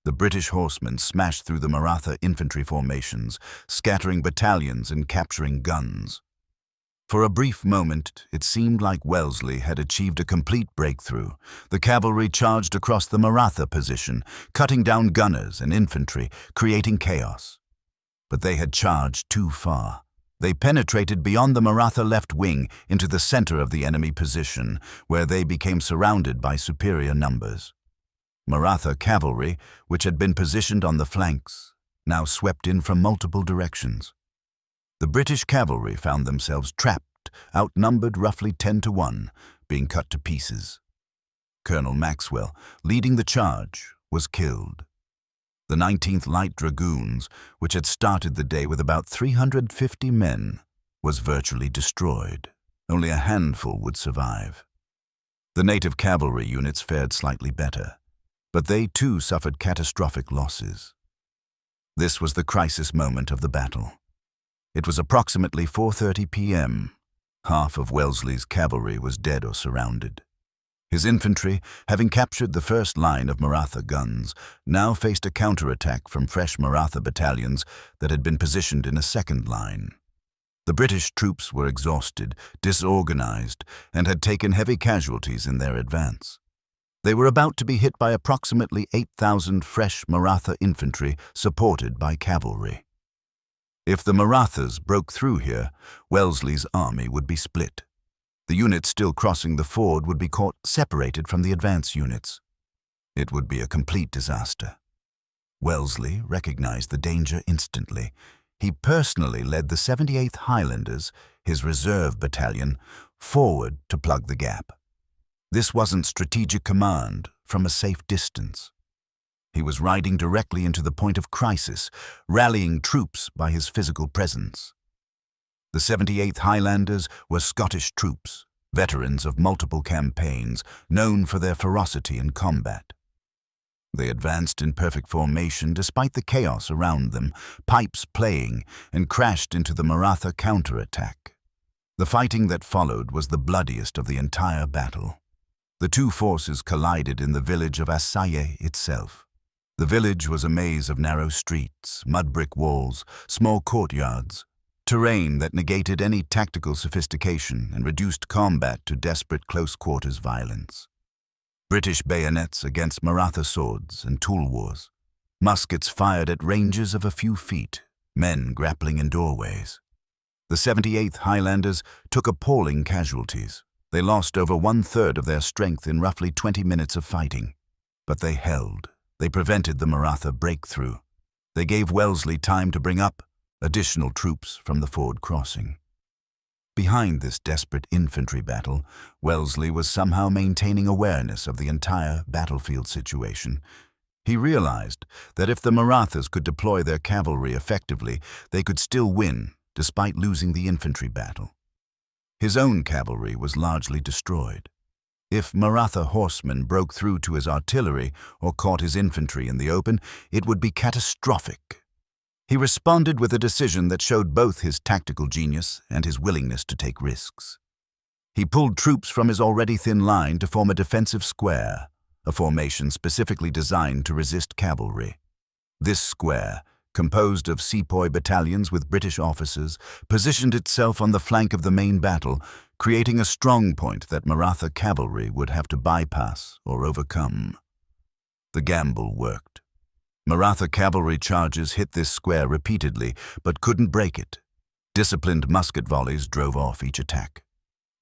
The British horsemen smashed through the Maratha infantry formations, scattering battalions and capturing guns. For a brief moment, it seemed like Wellesley had achieved a complete breakthrough. The cavalry charged across the Maratha position, cutting down gunners and infantry, creating chaos. But they had charged too far. They penetrated beyond the Maratha left wing into the center of the enemy position, where they became surrounded by superior numbers. Maratha cavalry, which had been positioned on the flanks, now swept in from multiple directions. The British cavalry found themselves trapped, outnumbered roughly 10-1, being cut to pieces. Colonel Maxwell, leading the charge, was killed. The 19th Light Dragoons, which had started the day with about 350 men, was virtually destroyed. Only a handful would survive. The native cavalry units fared slightly better, but they too suffered catastrophic losses. This was the crisis moment of the battle. It was approximately 4:30 p.m. Half of Wellesley's cavalry was dead or surrounded. His infantry, having captured the first line of Maratha guns, now faced a counterattack from fresh Maratha battalions that had been positioned in a second line. The British troops were exhausted, disorganized, and had taken heavy casualties in their advance. They were about to be hit by approximately 8,000 fresh Maratha infantry supported by cavalry. If the Marathas broke through here, Wellesley's army would be split. The units still crossing the ford would be caught separated from the advance units. It would be a complete disaster. Wellesley recognized the danger instantly. He personally led the 78th Highlanders, his reserve battalion, forward to plug the gap. This wasn't strategic command from a safe distance. He was riding directly into the point of crisis, rallying troops by his physical presence. The 78th Highlanders were Scottish troops, veterans of multiple campaigns, known for their ferocity in combat. They advanced in perfect formation despite the chaos around them, pipes playing, and crashed into the Maratha counterattack. The fighting that followed was the bloodiest of the entire battle. The two forces collided in the village of Assaye itself. The village was a maze of narrow streets, mud brick walls, small courtyards, terrain that negated any tactical sophistication and reduced combat to desperate close-quarters violence. British bayonets against Maratha swords and tool wars. Muskets fired at ranges of a few feet, men grappling in doorways. The 78th Highlanders took appalling casualties. They lost over 1/3 of their strength in roughly 20 minutes of fighting. But they held. They prevented the Maratha breakthrough. They gave Wellesley time to bring up additional troops from the ford crossing. Behind this desperate infantry battle, Wellesley was somehow maintaining awareness of the entire battlefield situation. He realized that if the Marathas could deploy their cavalry effectively, they could still win despite losing the infantry battle. His own cavalry was largely destroyed. If Maratha horsemen broke through to his artillery or caught his infantry in the open, it would be catastrophic. He responded with a decision that showed both his tactical genius and his willingness to take risks. He pulled troops from his already thin line to form a defensive square, a formation specifically designed to resist cavalry. This square, composed of sepoy battalions with British officers, positioned itself on the flank of the main battle, creating a strong point that Maratha cavalry would have to bypass or overcome. The gamble worked. Maratha cavalry charges hit this square repeatedly, but couldn't break it. Disciplined musket volleys drove off each attack.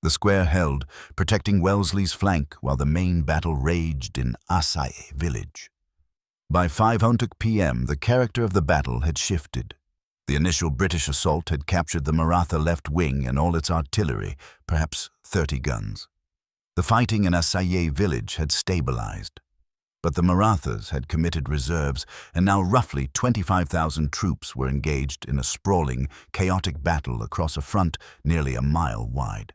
The square held, protecting Wellesley's flank while the main battle raged in Assaye village. By 5:00 p.m., the character of the battle had shifted. The initial British assault had captured the Maratha left wing and all its artillery, perhaps 30 guns. The fighting in Assaye village had stabilized. But the Marathas had committed reserves, and now roughly 25,000 troops were engaged in a sprawling, chaotic battle across a front nearly a mile wide.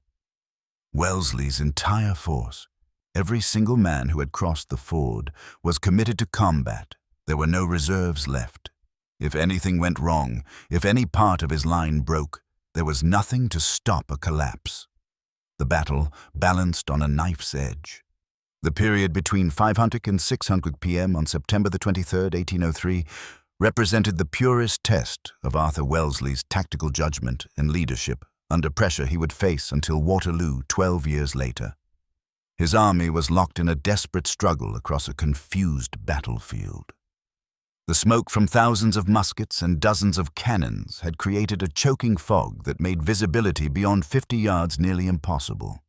Wellesley's entire force, every single man who had crossed the ford, was committed to combat. There were no reserves left. If anything went wrong, if any part of his line broke, there was nothing to stop a collapse. The battle balanced on a knife's edge. The period between 5:00 and 6:00 p.m. on September the 23rd, 1803, represented the purest test of Arthur Wellesley's tactical judgment and leadership under pressure he would face until Waterloo 12 years later. His army was locked in a desperate struggle across a confused battlefield. The smoke from thousands of muskets and dozens of cannons had created a choking fog that made visibility beyond 50 yards nearly impossible.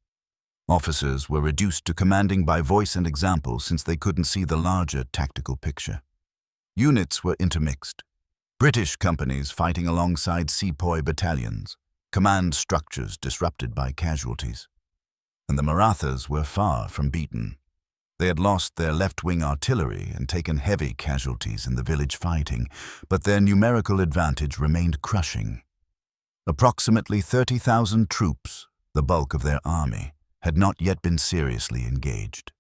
Officers were reduced to commanding by voice and example since they couldn't see the larger tactical picture. Units were intermixed. British companies fighting alongside sepoy battalions, command structures disrupted by casualties. And the Marathas were far from beaten. They had lost their left-wing artillery and taken heavy casualties in the village fighting, but their numerical advantage remained crushing. Approximately 30,000 troops, the bulk of their army, had not yet been seriously engaged.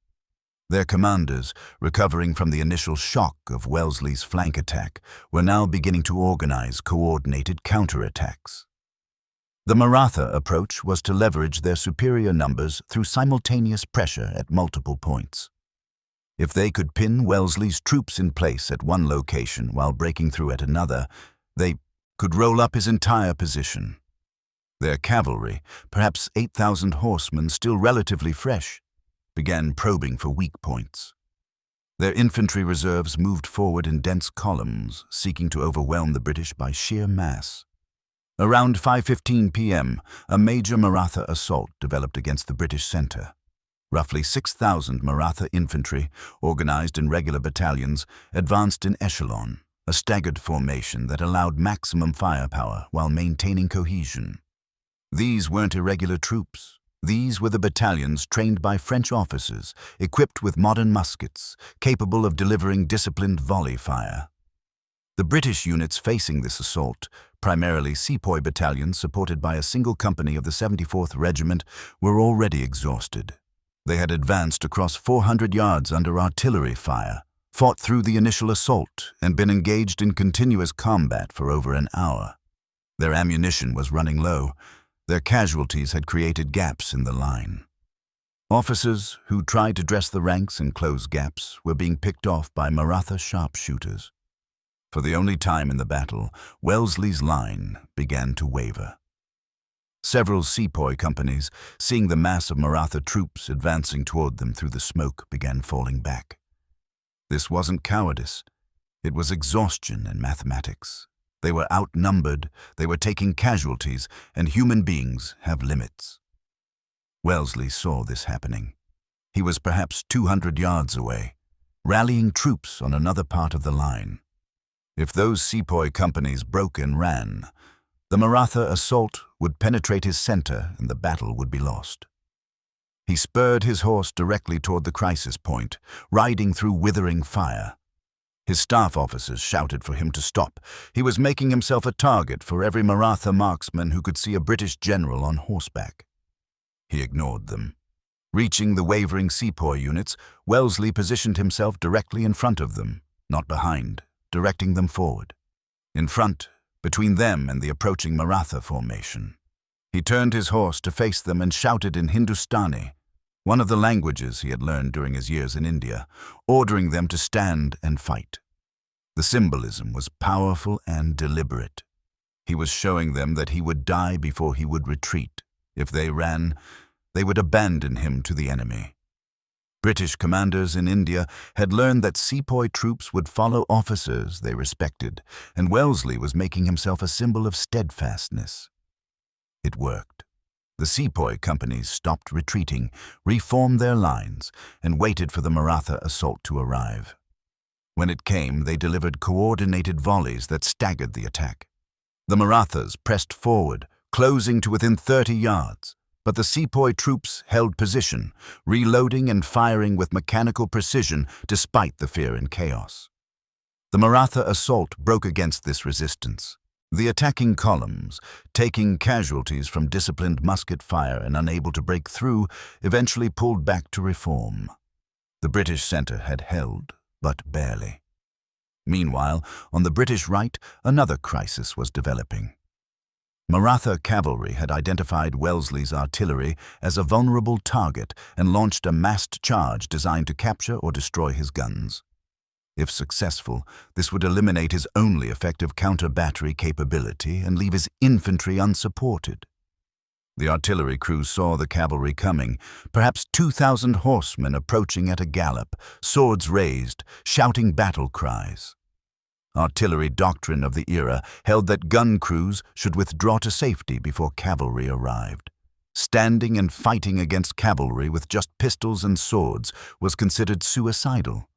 Their commanders, recovering from the initial shock of Wellesley's flank attack, were now beginning to organize coordinated counterattacks. The Maratha approach was to leverage their superior numbers through simultaneous pressure at multiple points. If they could pin Wellesley's troops in place at one location while breaking through at another, they could roll up his entire position. Their cavalry, perhaps 8,000 horsemen still relatively fresh, began probing for weak points. Their infantry reserves moved forward in dense columns, seeking to overwhelm the British by sheer mass. Around 5:15 p.m., a major Maratha assault developed against the British center. Roughly 6,000 Maratha infantry, organized in regular battalions, advanced in echelon, a staggered formation that allowed maximum firepower while maintaining cohesion. These weren't irregular troops. These were the battalions trained by French officers, equipped with modern muskets, capable of delivering disciplined volley fire. The British units facing this assault, primarily sepoy battalions supported by a single company of the 74th Regiment, were already exhausted. They had advanced across 400 yards under artillery fire, fought through the initial assault, and been engaged in continuous combat for over an hour. Their ammunition was running low. Their casualties had created gaps in the line. Officers who tried to dress the ranks and close gaps were being picked off by Maratha sharpshooters. For the only time in the battle, Wellesley's line began to waver. Several sepoy companies, seeing the mass of Maratha troops advancing toward them through the smoke, began falling back. This wasn't cowardice. It was exhaustion in mathematics. They were outnumbered, they were taking casualties, and human beings have limits. Wellesley saw this happening. He was perhaps 200 yards away, rallying troops on another part of the line. If those sepoy companies broke and ran, the Maratha assault would penetrate his center and the battle would be lost. He spurred his horse directly toward the crisis point, riding through withering fire. His staff officers shouted for him to stop. He was making himself a target for every Maratha marksman who could see a British general on horseback. He ignored them. Reaching the wavering sepoy units, Wellesley positioned himself directly in front of them, not behind, directing them forward. In front, between them and the approaching Maratha formation. He turned his horse to face them and shouted in Hindustani, one of the languages he had learned during his years in India, ordering them to stand and fight. The symbolism was powerful and deliberate. He was showing them that he would die before he would retreat. If they ran, they would abandon him to the enemy. British commanders in India had learned that sepoy troops would follow officers they respected, and Wellesley was making himself a symbol of steadfastness. It worked. The sepoy companies stopped retreating, reformed their lines, and waited for the Maratha assault to arrive. When it came, they delivered coordinated volleys that staggered the attack. The Marathas pressed forward, closing to within 30 yards, but the sepoy troops held position, reloading and firing with mechanical precision despite the fear and chaos. The Maratha assault broke against this resistance. The attacking columns, taking casualties from disciplined musket fire and unable to break through, eventually pulled back to reform. The British centre had held, but barely. Meanwhile, on the British right, another crisis was developing. Maratha cavalry had identified Wellesley's artillery as a vulnerable target and launched a massed charge designed to capture or destroy his guns. If successful, this would eliminate his only effective counter-battery capability and leave his infantry unsupported. The artillery crews saw the cavalry coming, perhaps 2,000 horsemen approaching at a gallop, swords raised, shouting battle cries. Artillery doctrine of the era held that gun crews should withdraw to safety before cavalry arrived. Standing and fighting against cavalry with just pistols and swords was considered suicidal.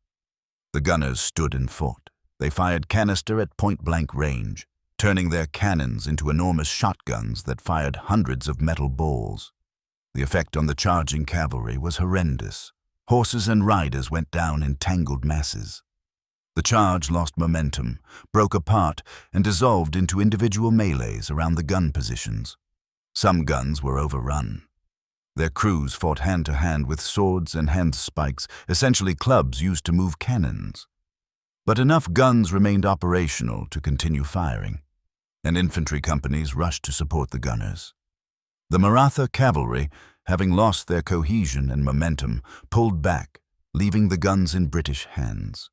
The gunners stood and fought. They fired canister at point-blank range, turning their cannons into enormous shotguns that fired hundreds of metal balls. The effect on the charging cavalry was horrendous. Horses and riders went down in tangled masses. The charge lost momentum, broke apart, and dissolved into individual melees around the gun positions. Some guns were overrun. Their crews fought hand-to-hand with swords and handspikes, essentially clubs used to move cannons. But enough guns remained operational to continue firing, and infantry companies rushed to support the gunners. The Maratha cavalry, having lost their cohesion and momentum, pulled back, leaving the guns in British hands.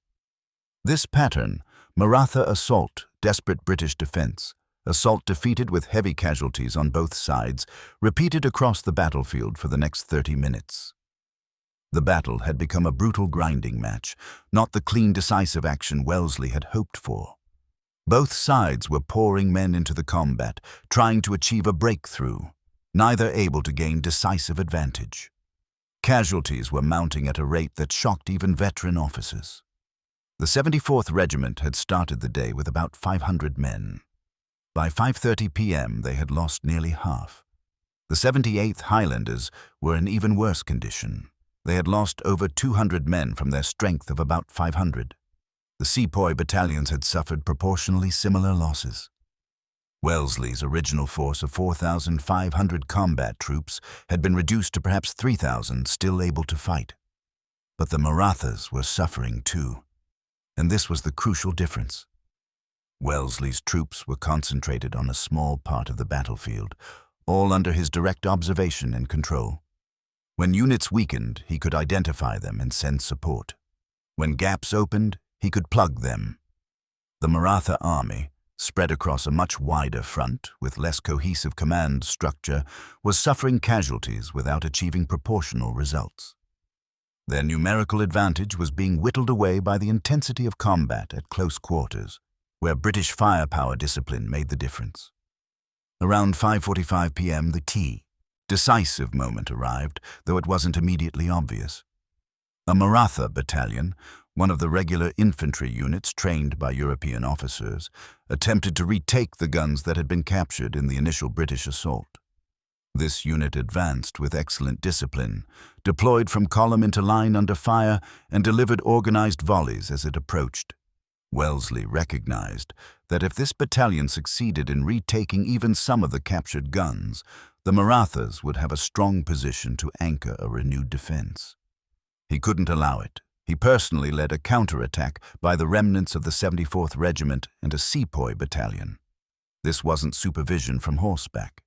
This pattern, Maratha assault, desperate British defense, assault defeated with heavy casualties on both sides, repeated across the battlefield for the next 30 minutes. The battle had become a brutal grinding match, not the clean, decisive action Wellesley had hoped for. Both sides were pouring men into the combat, trying to achieve a breakthrough, neither able to gain decisive advantage. Casualties were mounting at a rate that shocked even veteran officers. The 74th Regiment had started the day with about 500 men. By 5:30 p.m. they had lost nearly half. The 78th Highlanders were in even worse condition. They had lost over 200 men from their strength of about 500. The sepoy battalions had suffered proportionally similar losses. Wellesley's original force of 4,500 combat troops had been reduced to perhaps 3,000 still able to fight. But the Marathas were suffering too, and this was the crucial difference. Wellesley's troops were concentrated on a small part of the battlefield, all under his direct observation and control. When units weakened, he could identify them and send support. When gaps opened, he could plug them. The Maratha army, spread across a much wider front with less cohesive command structure, was suffering casualties without achieving proportional results. Their numerical advantage was being whittled away by the intensity of combat at close quarters, where British firepower discipline made the difference. Around 5:45 p.m. the key, decisive moment arrived, though it wasn't immediately obvious. A Maratha battalion, one of the regular infantry units trained by European officers, attempted to retake the guns that had been captured in the initial British assault. This unit advanced with excellent discipline, deployed from column into line under fire, and delivered organized volleys as it approached. Wellesley recognized that if this battalion succeeded in retaking even some of the captured guns, the Marathas would have a strong position to anchor a renewed defense. He couldn't allow it. He personally led a counterattack by the remnants of the 74th Regiment and a sepoy battalion. This wasn't supervision from horseback.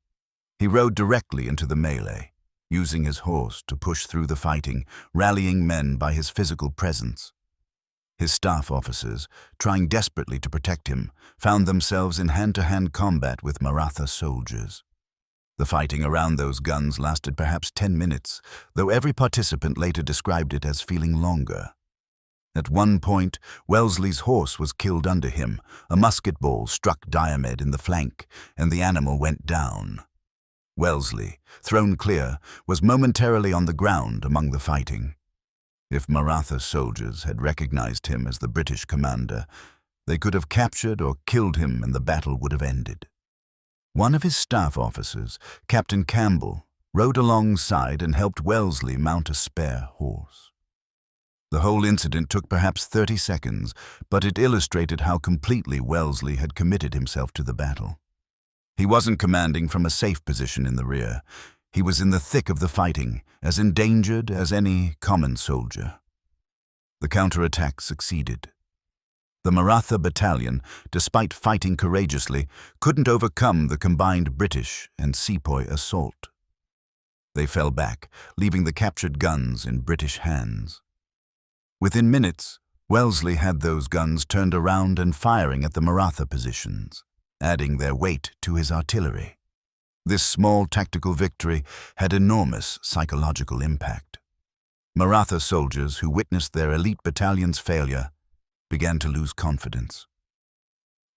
He rode directly into the melee, using his horse to push through the fighting, rallying men by his physical presence. His staff officers, trying desperately to protect him, found themselves in hand-to-hand combat with Maratha soldiers. The fighting around those guns lasted perhaps 10 minutes, though every participant later described it as feeling longer. At one point, Wellesley's horse was killed under him. A musket ball struck Diomed in the flank, and the animal went down. Wellesley, thrown clear, was momentarily on the ground among the fighting. If Maratha soldiers had recognized him as the British commander, they could have captured or killed him and the battle would have ended. One of his staff officers, Captain Campbell, rode alongside and helped Wellesley mount a spare horse. The whole incident took perhaps 30 seconds, but it illustrated how completely Wellesley had committed himself to the battle. He wasn't commanding from a safe position in the rear. He was in the thick of the fighting, as endangered as any common soldier. The counterattack succeeded. The Maratha battalion, despite fighting courageously, couldn't overcome the combined British and sepoy assault. They fell back, leaving the captured guns in British hands. Within minutes, Wellesley had those guns turned around and firing at the Maratha positions, adding their weight to his artillery. This small tactical victory had enormous psychological impact. Maratha soldiers who witnessed their elite battalion's failure began to lose confidence.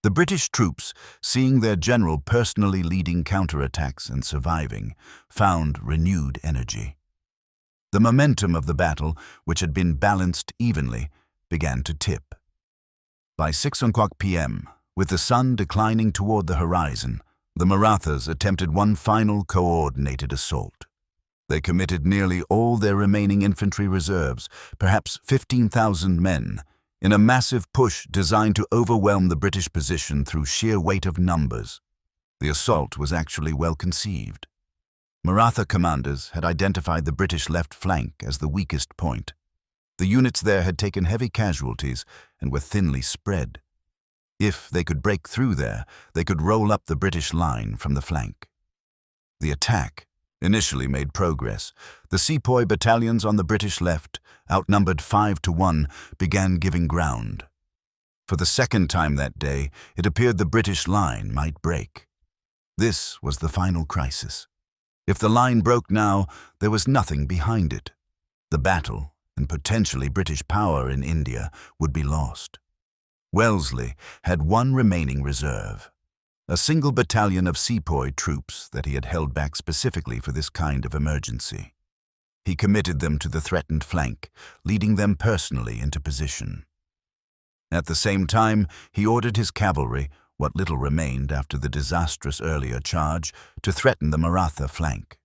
The British troops, seeing their general personally leading counterattacks and surviving, found renewed energy. The momentum of the battle, which had been balanced evenly, began to tip. By 6:00 p.m., with the sun declining toward the horizon, the Marathas attempted one final coordinated assault. They committed nearly all their remaining infantry reserves, perhaps 15,000 men, in a massive push designed to overwhelm the British position through sheer weight of numbers. The assault was actually well conceived. Maratha commanders had identified the British left flank as the weakest point. The units there had taken heavy casualties and were thinly spread. If they could break through there, they could roll up the British line from the flank. The attack initially made progress. The sepoy battalions on the British left, outnumbered 5-1, began giving ground. For the second time that day, it appeared the British line might break. This was the final crisis. If the line broke now, there was nothing behind it. The battle, and potentially British power in India, would be lost. Wellesley had one remaining reserve, a single battalion of sepoy troops that he had held back specifically for this kind of emergency. He committed them to the threatened flank, leading them personally into position. At the same time, he ordered his cavalry, what little remained after the disastrous earlier charge, to threaten the Maratha flank.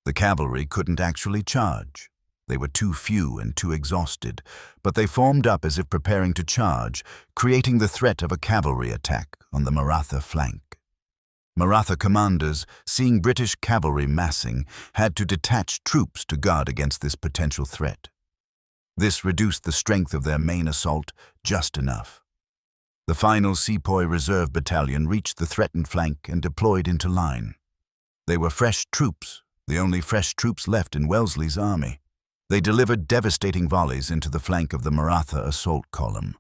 The cavalry couldn't actually charge. They were too few and too exhausted, but they formed up as if preparing to charge, creating the threat of a cavalry attack on the Maratha flank. Maratha commanders, seeing British cavalry massing, had to detach troops to guard against this potential threat. This reduced the strength of their main assault just enough. The final Sepoy Reserve Battalion reached the threatened flank and deployed into line. They were fresh troops, the only fresh troops left in Wellesley's army. They delivered devastating volleys into the flank of the Maratha assault column.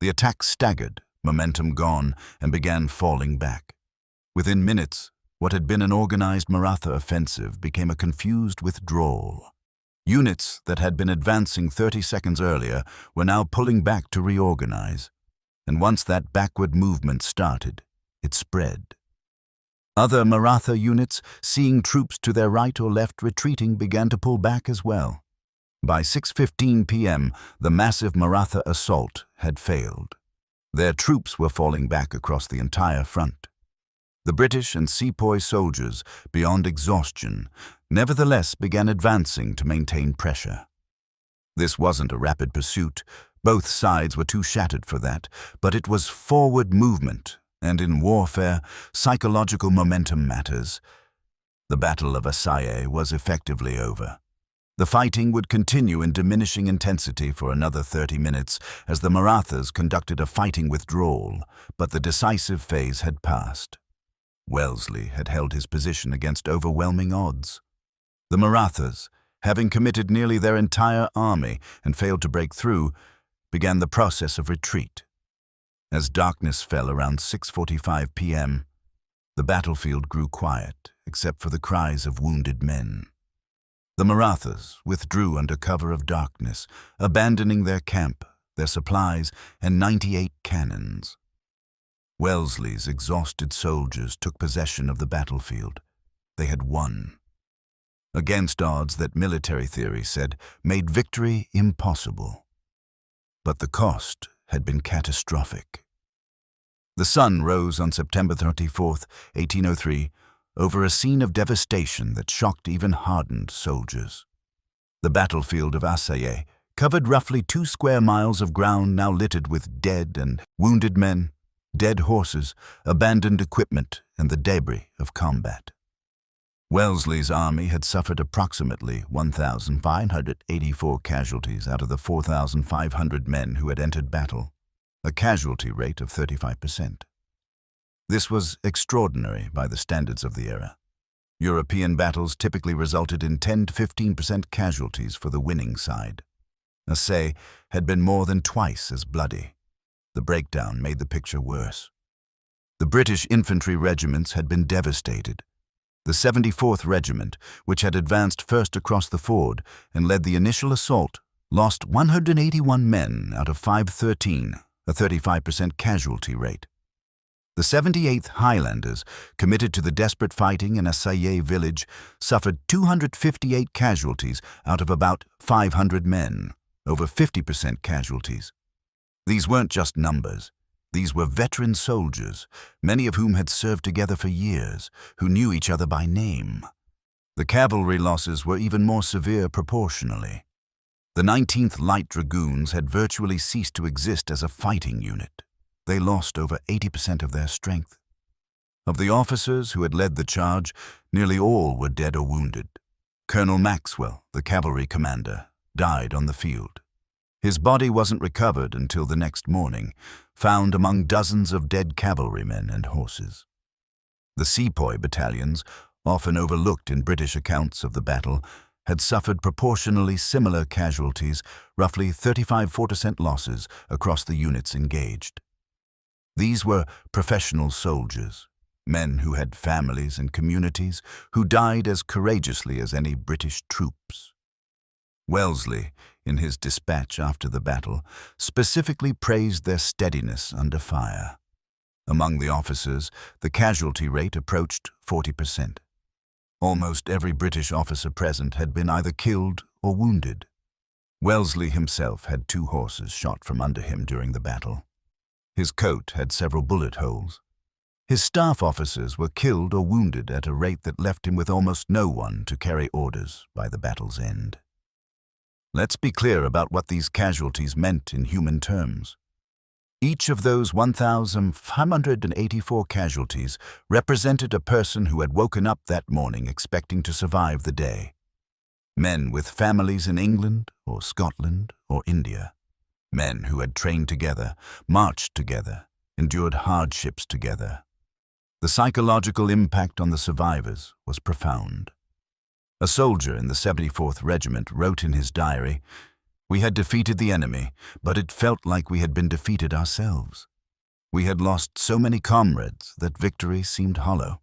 The attack staggered, momentum gone, and began falling back. Within minutes, what had been an organized Maratha offensive became a confused withdrawal. Units that had been advancing 30 seconds earlier were now pulling back to reorganize. And once that backward movement started, it spread. Other Maratha units, seeing troops to their right or left retreating, began to pull back as well. By 6:15 p.m., the massive Maratha assault had failed. Their troops were falling back across the entire front. The British and sepoy soldiers, beyond exhaustion, nevertheless began advancing to maintain pressure. This wasn't a rapid pursuit. Both sides were too shattered for that, but it was forward movement, and in warfare, psychological momentum matters. The Battle of Assaye was effectively over. The fighting would continue in diminishing intensity for another 30 minutes as the Marathas conducted a fighting withdrawal, but the decisive phase had passed. Wellesley had held his position against overwhelming odds. The Marathas, having committed nearly their entire army and failed to break through, began the process of retreat. As darkness fell around 6:45 p.m., the battlefield grew quiet except for the cries of wounded men. The Marathas withdrew under cover of darkness, abandoning their camp, their supplies, and 98 cannons. Wellesley's exhausted soldiers took possession of the battlefield. They had won. Against odds that military theory said made victory impossible. But the cost had been catastrophic. The sun rose on September 24, 1803, over a scene of devastation that shocked even hardened soldiers. The battlefield of Assaye covered roughly 2 square miles of ground now littered with dead and wounded men, dead horses, abandoned equipment, and the debris of combat. Wellesley's army had suffered approximately 1,584 casualties out of the 4,500 men who had entered battle, a casualty rate of 35%. This was extraordinary by the standards of the era. European battles typically resulted in 10 to 15% casualties for the winning side. Assaye had been more than twice as bloody. The breakdown made the picture worse. The British infantry regiments had been devastated. The 74th Regiment, which had advanced first across the ford and led the initial assault, lost 181 men out of 513, a 35% casualty rate. The 78th Highlanders, committed to the desperate fighting in Assaye village, suffered 258 casualties out of about 500 men, over 50% casualties. These weren't just numbers. These were veteran soldiers, many of whom had served together for years, who knew each other by name. The cavalry losses were even more severe proportionally. The 19th Light Dragoons had virtually ceased to exist as a fighting unit. They lost over 80% of their strength. Of the officers who had led the charge, nearly all were dead or wounded. Colonel Maxwell, the cavalry commander, died on the field. His body wasn't recovered until the next morning, found among dozens of dead cavalrymen and horses. The sepoy battalions, often overlooked in British accounts of the battle, had suffered proportionally similar casualties, roughly 35% losses across the units engaged. These were professional soldiers, men who had families and communities, who died as courageously as any British troops. Wellesley, in his dispatch after the battle, specifically praised their steadiness under fire. Among the officers, the casualty rate approached 40%. Almost every British officer present had been either killed or wounded. Wellesley himself had 2 horses shot from under him during the battle. His coat had several bullet holes. His staff officers were killed or wounded at a rate that left him with almost no one to carry orders by the battle's end. Let's be clear about what these casualties meant in human terms. Each of those 1,584 casualties represented a person who had woken up that morning expecting to survive the day. Men with families in England or Scotland or India. Men who had trained together, marched together, endured hardships together. The psychological impact on the survivors was profound. A soldier in the 74th Regiment wrote in his diary, "We had defeated the enemy, but it felt like we had been defeated ourselves. We had lost so many comrades that victory seemed hollow."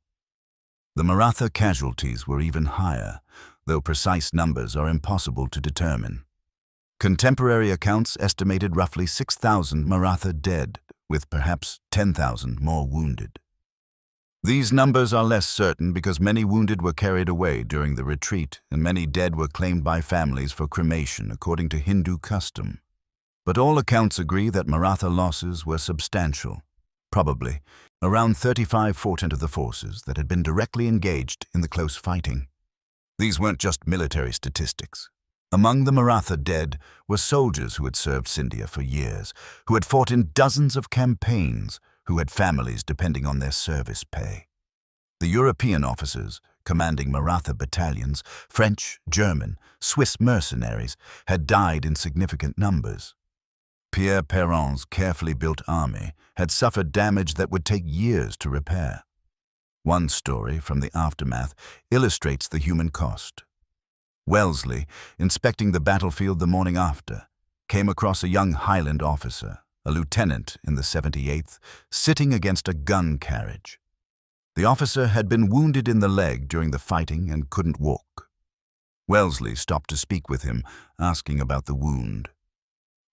The Maratha casualties were even higher, though precise numbers are impossible to determine. Contemporary accounts estimated roughly 6,000 Maratha dead, with perhaps 10,000 more wounded. These numbers are less certain because many wounded were carried away during the retreat and many dead were claimed by families for cremation according to Hindu custom. But all accounts agree that Maratha losses were substantial, probably around 35% of the forces that had been directly engaged in the close fighting. These weren't just military statistics. Among the Maratha dead were soldiers who had served Scindia for years, who had fought in dozens of campaigns, who had families depending on their service pay. The European officers, commanding Maratha battalions, French, German, Swiss mercenaries, had died in significant numbers. Pierre Perron's carefully built army had suffered damage that would take years to repair. One story from the aftermath illustrates the human cost. Wellesley, inspecting the battlefield the morning after, came across a young Highland officer, a lieutenant in the 78th, sitting against a gun carriage. The officer had been wounded in the leg during the fighting and couldn't walk. Wellesley stopped to speak with him, asking about the wound.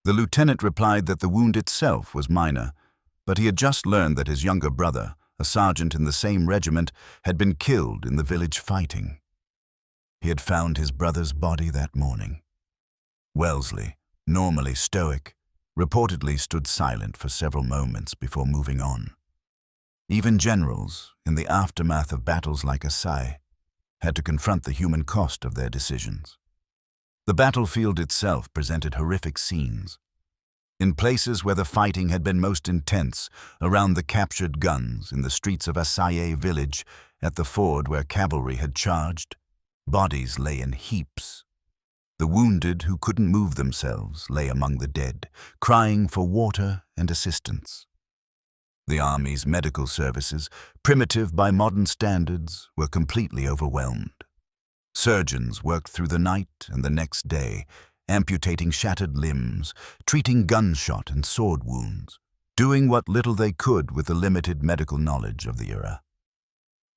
The lieutenant replied that the wound itself was minor, but he had just learned that his younger brother, a sergeant in the same regiment, had been killed in the village fighting. He had found his brother's body that morning. Wellesley, normally stoic, reportedly stood silent for several moments before moving on. Even generals, in the aftermath of battles like Assaye, had to confront the human cost of their decisions. The battlefield itself presented horrific scenes. In places where the fighting had been most intense, around the captured guns, in the streets of Assaye village, at the ford where cavalry had charged, bodies lay in heaps. The wounded who couldn't move themselves lay among the dead, crying for water and assistance. The Army's medical services, primitive by modern standards, were completely overwhelmed. Surgeons worked through the night and the next day, amputating shattered limbs, treating gunshot and sword wounds, doing what little they could with the limited medical knowledge of the era.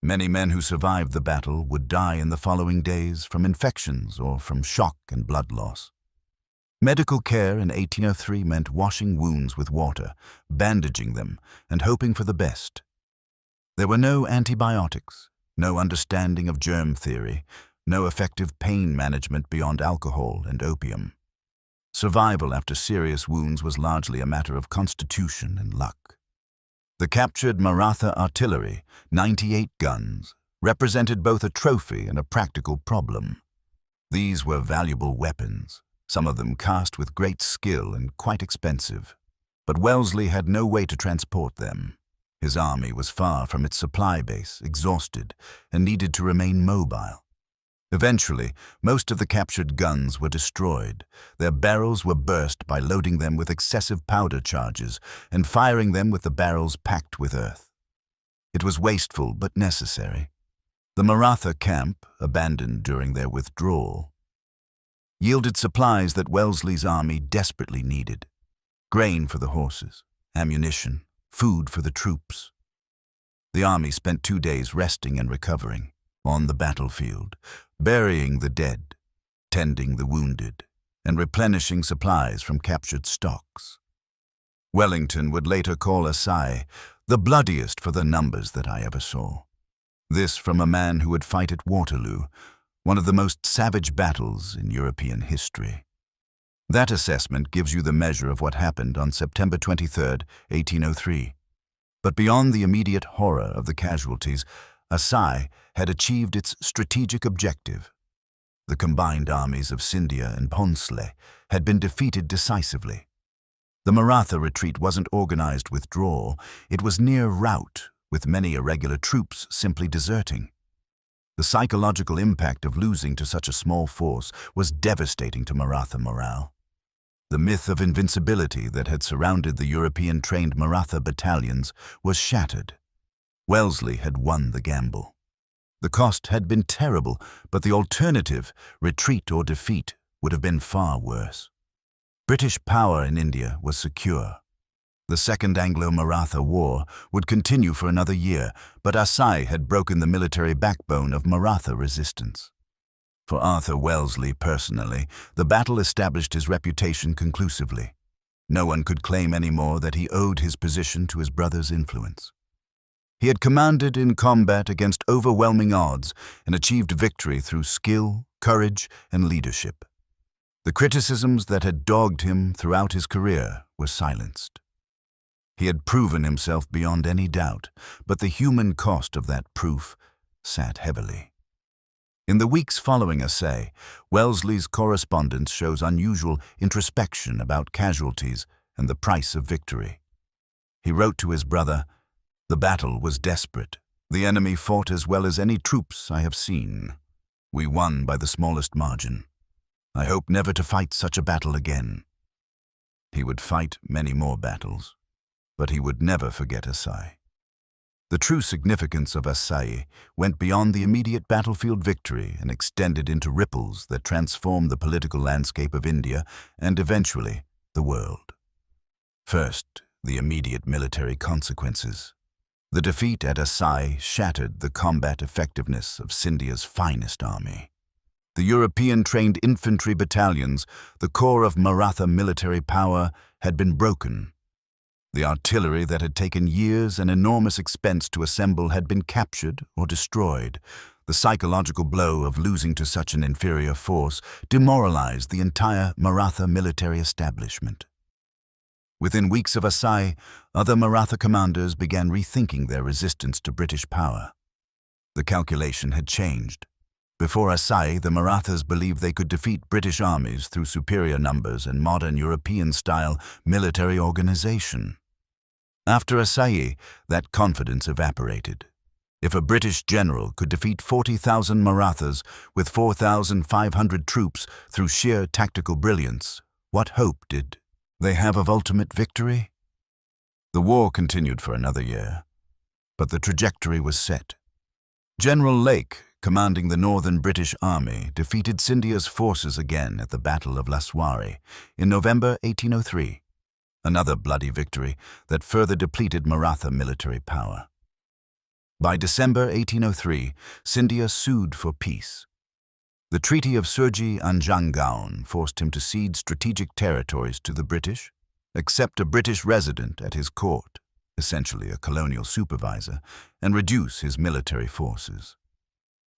Many men who survived the battle would die in the following days from infections or from shock and blood loss. Medical care in 1803 meant washing wounds with water, bandaging them, and hoping for the best. There were no antibiotics, no understanding of germ theory, no effective pain management beyond alcohol and opium. Survival after serious wounds was largely a matter of constitution and luck. The captured Maratha artillery, 98 guns, represented both a trophy and a practical problem. These were valuable weapons, some of them cast with great skill and quite expensive. But Wellesley had no way to transport them. His army was far from its supply base, exhausted, and needed to remain mobile. Eventually, most of the captured guns were destroyed. Their barrels were burst by loading them with excessive powder charges and firing them with the barrels packed with earth. It was wasteful but necessary. The Maratha camp, abandoned during their withdrawal, yielded supplies that Wellesley's army desperately needed: grain for the horses, ammunition, food for the troops. The army spent 2 days resting and recovering, on the battlefield, burying the dead, tending the wounded, and replenishing supplies from captured stocks. Wellington would later call Assaye the bloodiest for the numbers that I ever saw. This from a man who would fight at Waterloo, one of the most savage battles in European history. That assessment gives you the measure of what happened on September 23, 1803. But beyond the immediate horror of the casualties, Assaye had achieved its strategic objective. The combined armies of Scindia and Poncelet had been defeated decisively. The Maratha retreat wasn't organized withdrawal, it was near rout, with many irregular troops simply deserting. The psychological impact of losing to such a small force was devastating to Maratha morale. The myth of invincibility that had surrounded the European-trained Maratha battalions was shattered. Wellesley had won the gamble. The cost had been terrible, but the alternative, retreat or defeat, would have been far worse. British power in India was secure. The Second Anglo-Maratha War would continue for another year, but Assaye had broken the military backbone of Maratha resistance. For Arthur Wellesley personally, the battle established his reputation conclusively. No one could claim anymore that he owed his position to his brother's influence. He had commanded in combat against overwhelming odds and achieved victory through skill, courage, and leadership. The criticisms that had dogged him throughout his career were silenced. He had proven himself beyond any doubt, but the human cost of that proof sat heavily. In the weeks following Assaye, Wellesley's correspondence shows unusual introspection about casualties and the price of victory. He wrote to his brother, "The battle was desperate, The enemy fought as well as any troops I have seen. We won by the smallest margin. I hope never to fight such a battle again. He would fight many more battles, but he would never forget Assaye. The true significance of Assaye went beyond the immediate battlefield victory and extended into ripples that transformed the political landscape of India and eventually the world. First, the immediate military consequences. The defeat at Assaye shattered the combat effectiveness of Scindia's finest army. The European-trained infantry battalions, the core of Maratha military power, had been broken. The artillery that had taken years and enormous expense to assemble had been captured or destroyed. The psychological blow of losing to such an inferior force demoralized the entire Maratha military establishment. Within weeks of Assaye, other Maratha commanders began rethinking their resistance to British power. The calculation had changed. Before Assaye, the Marathas believed they could defeat British armies through superior numbers and modern European-style military organization. After Assaye, that confidence evaporated. If a British general could defeat 40,000 Marathas with 4,500 troops through sheer tactical brilliance, what hope did they have of ultimate victory? The war continued for another year, but the trajectory was set. General Lake, commanding the Northern British Army, defeated Scindia's forces again at the Battle of Laswari in November 1803, another bloody victory that further depleted Maratha military power. By December 1803, Scindia sued for peace. The Treaty of Surgi Anjangaon forced him to cede strategic territories to the British, accept a British resident at his court, essentially a colonial supervisor, and reduce his military forces.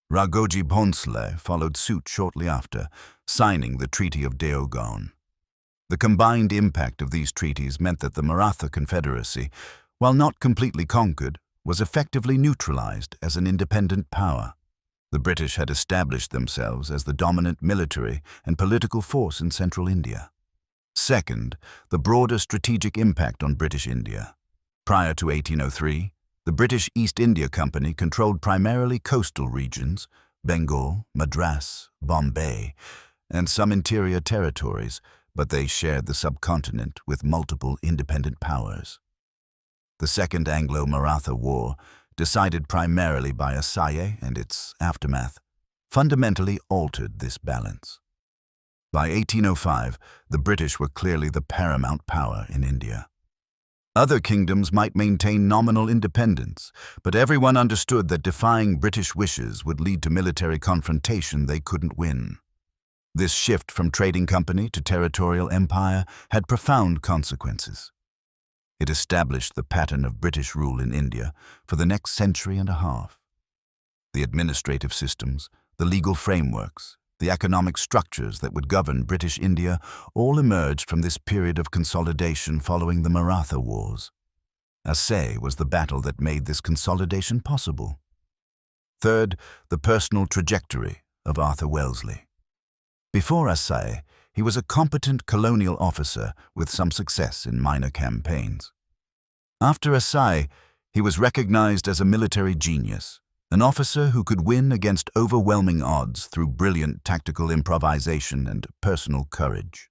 Raghojee Bhonsle followed suit shortly after, signing the Treaty of Deogaon. The combined impact of these treaties meant that the Maratha Confederacy, while not completely conquered, was effectively neutralized as an independent power. The British had established themselves as the dominant military and political force in central India. Second, the broader strategic impact on British India. Prior to 1803, the British East India Company controlled primarily coastal regions, Bengal, Madras, Bombay, and some interior territories, but they shared the subcontinent with multiple independent powers. The Second Anglo-Maratha War, decided primarily by Assaye and its aftermath, fundamentally altered this balance. By 1805, the British were clearly the paramount power in India. Other kingdoms might maintain nominal independence, but everyone understood that defying British wishes would lead to military confrontation they couldn't win. This shift from trading company to territorial empire had profound consequences. It established the pattern of British rule in India for the next century and a half. The administrative systems, the legal frameworks, the economic structures that would govern British India all emerged from this period of consolidation following the Maratha Wars. Assaye was the battle that made this consolidation possible. Third, the personal trajectory of Arthur Wellesley. Before Assaye, he was a competent colonial officer with some success in minor campaigns. After Assaye, he was recognized as a military genius, an officer who could win against overwhelming odds through brilliant tactical improvisation and personal courage.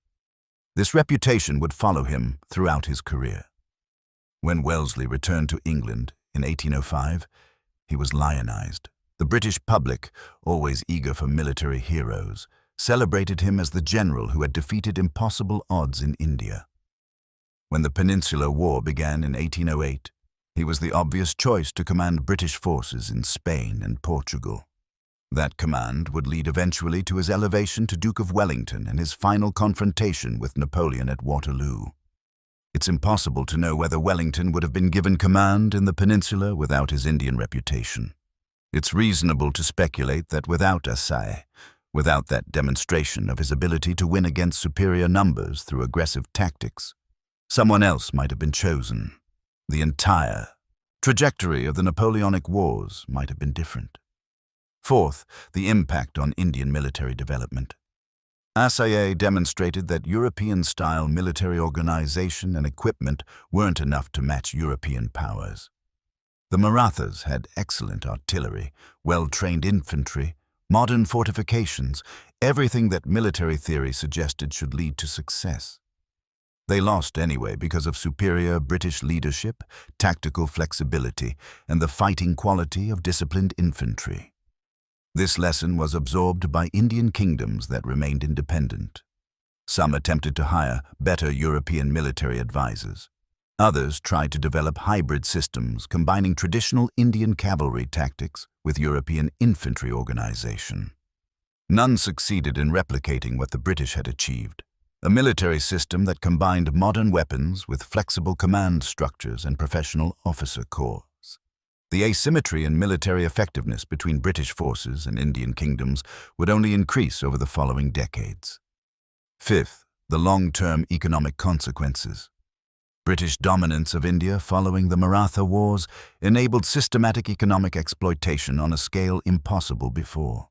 This reputation would follow him throughout his career. When Wellesley returned to England in 1805, he was lionized. The British public, always eager for military heroes, celebrated him as the general who had defeated impossible odds in India. When the Peninsular War began in 1808, he was the obvious choice to command British forces in Spain and Portugal. That command would lead eventually to his elevation to Duke of Wellington and his final confrontation with Napoleon at Waterloo. It's impossible to know whether Wellington would have been given command in the Peninsula without his Indian reputation. It's reasonable to speculate that without Assaye, without that demonstration of his ability to win against superior numbers through aggressive tactics, someone else might have been chosen. The entire trajectory of the Napoleonic Wars might have been different. Fourth, the impact on Indian military development. Assaye demonstrated that European-style military organization and equipment weren't enough to match European powers. The Marathas had excellent artillery, well-trained infantry, modern fortifications, everything that military theory suggested should lead to success. They lost anyway because of superior British leadership, tactical flexibility, and the fighting quality of disciplined infantry. This lesson was absorbed by Indian kingdoms that remained independent. Some attempted to hire better European military advisors. Others tried to develop hybrid systems combining traditional Indian cavalry tactics with European infantry organization. None succeeded in replicating what the British had achieved, a military system that combined modern weapons with flexible command structures and professional officer corps. The asymmetry in military effectiveness between British forces and Indian kingdoms would only increase over the following decades. Fifth, the long-term economic consequences. British dominance of India following the Maratha Wars enabled systematic economic exploitation on a scale impossible before.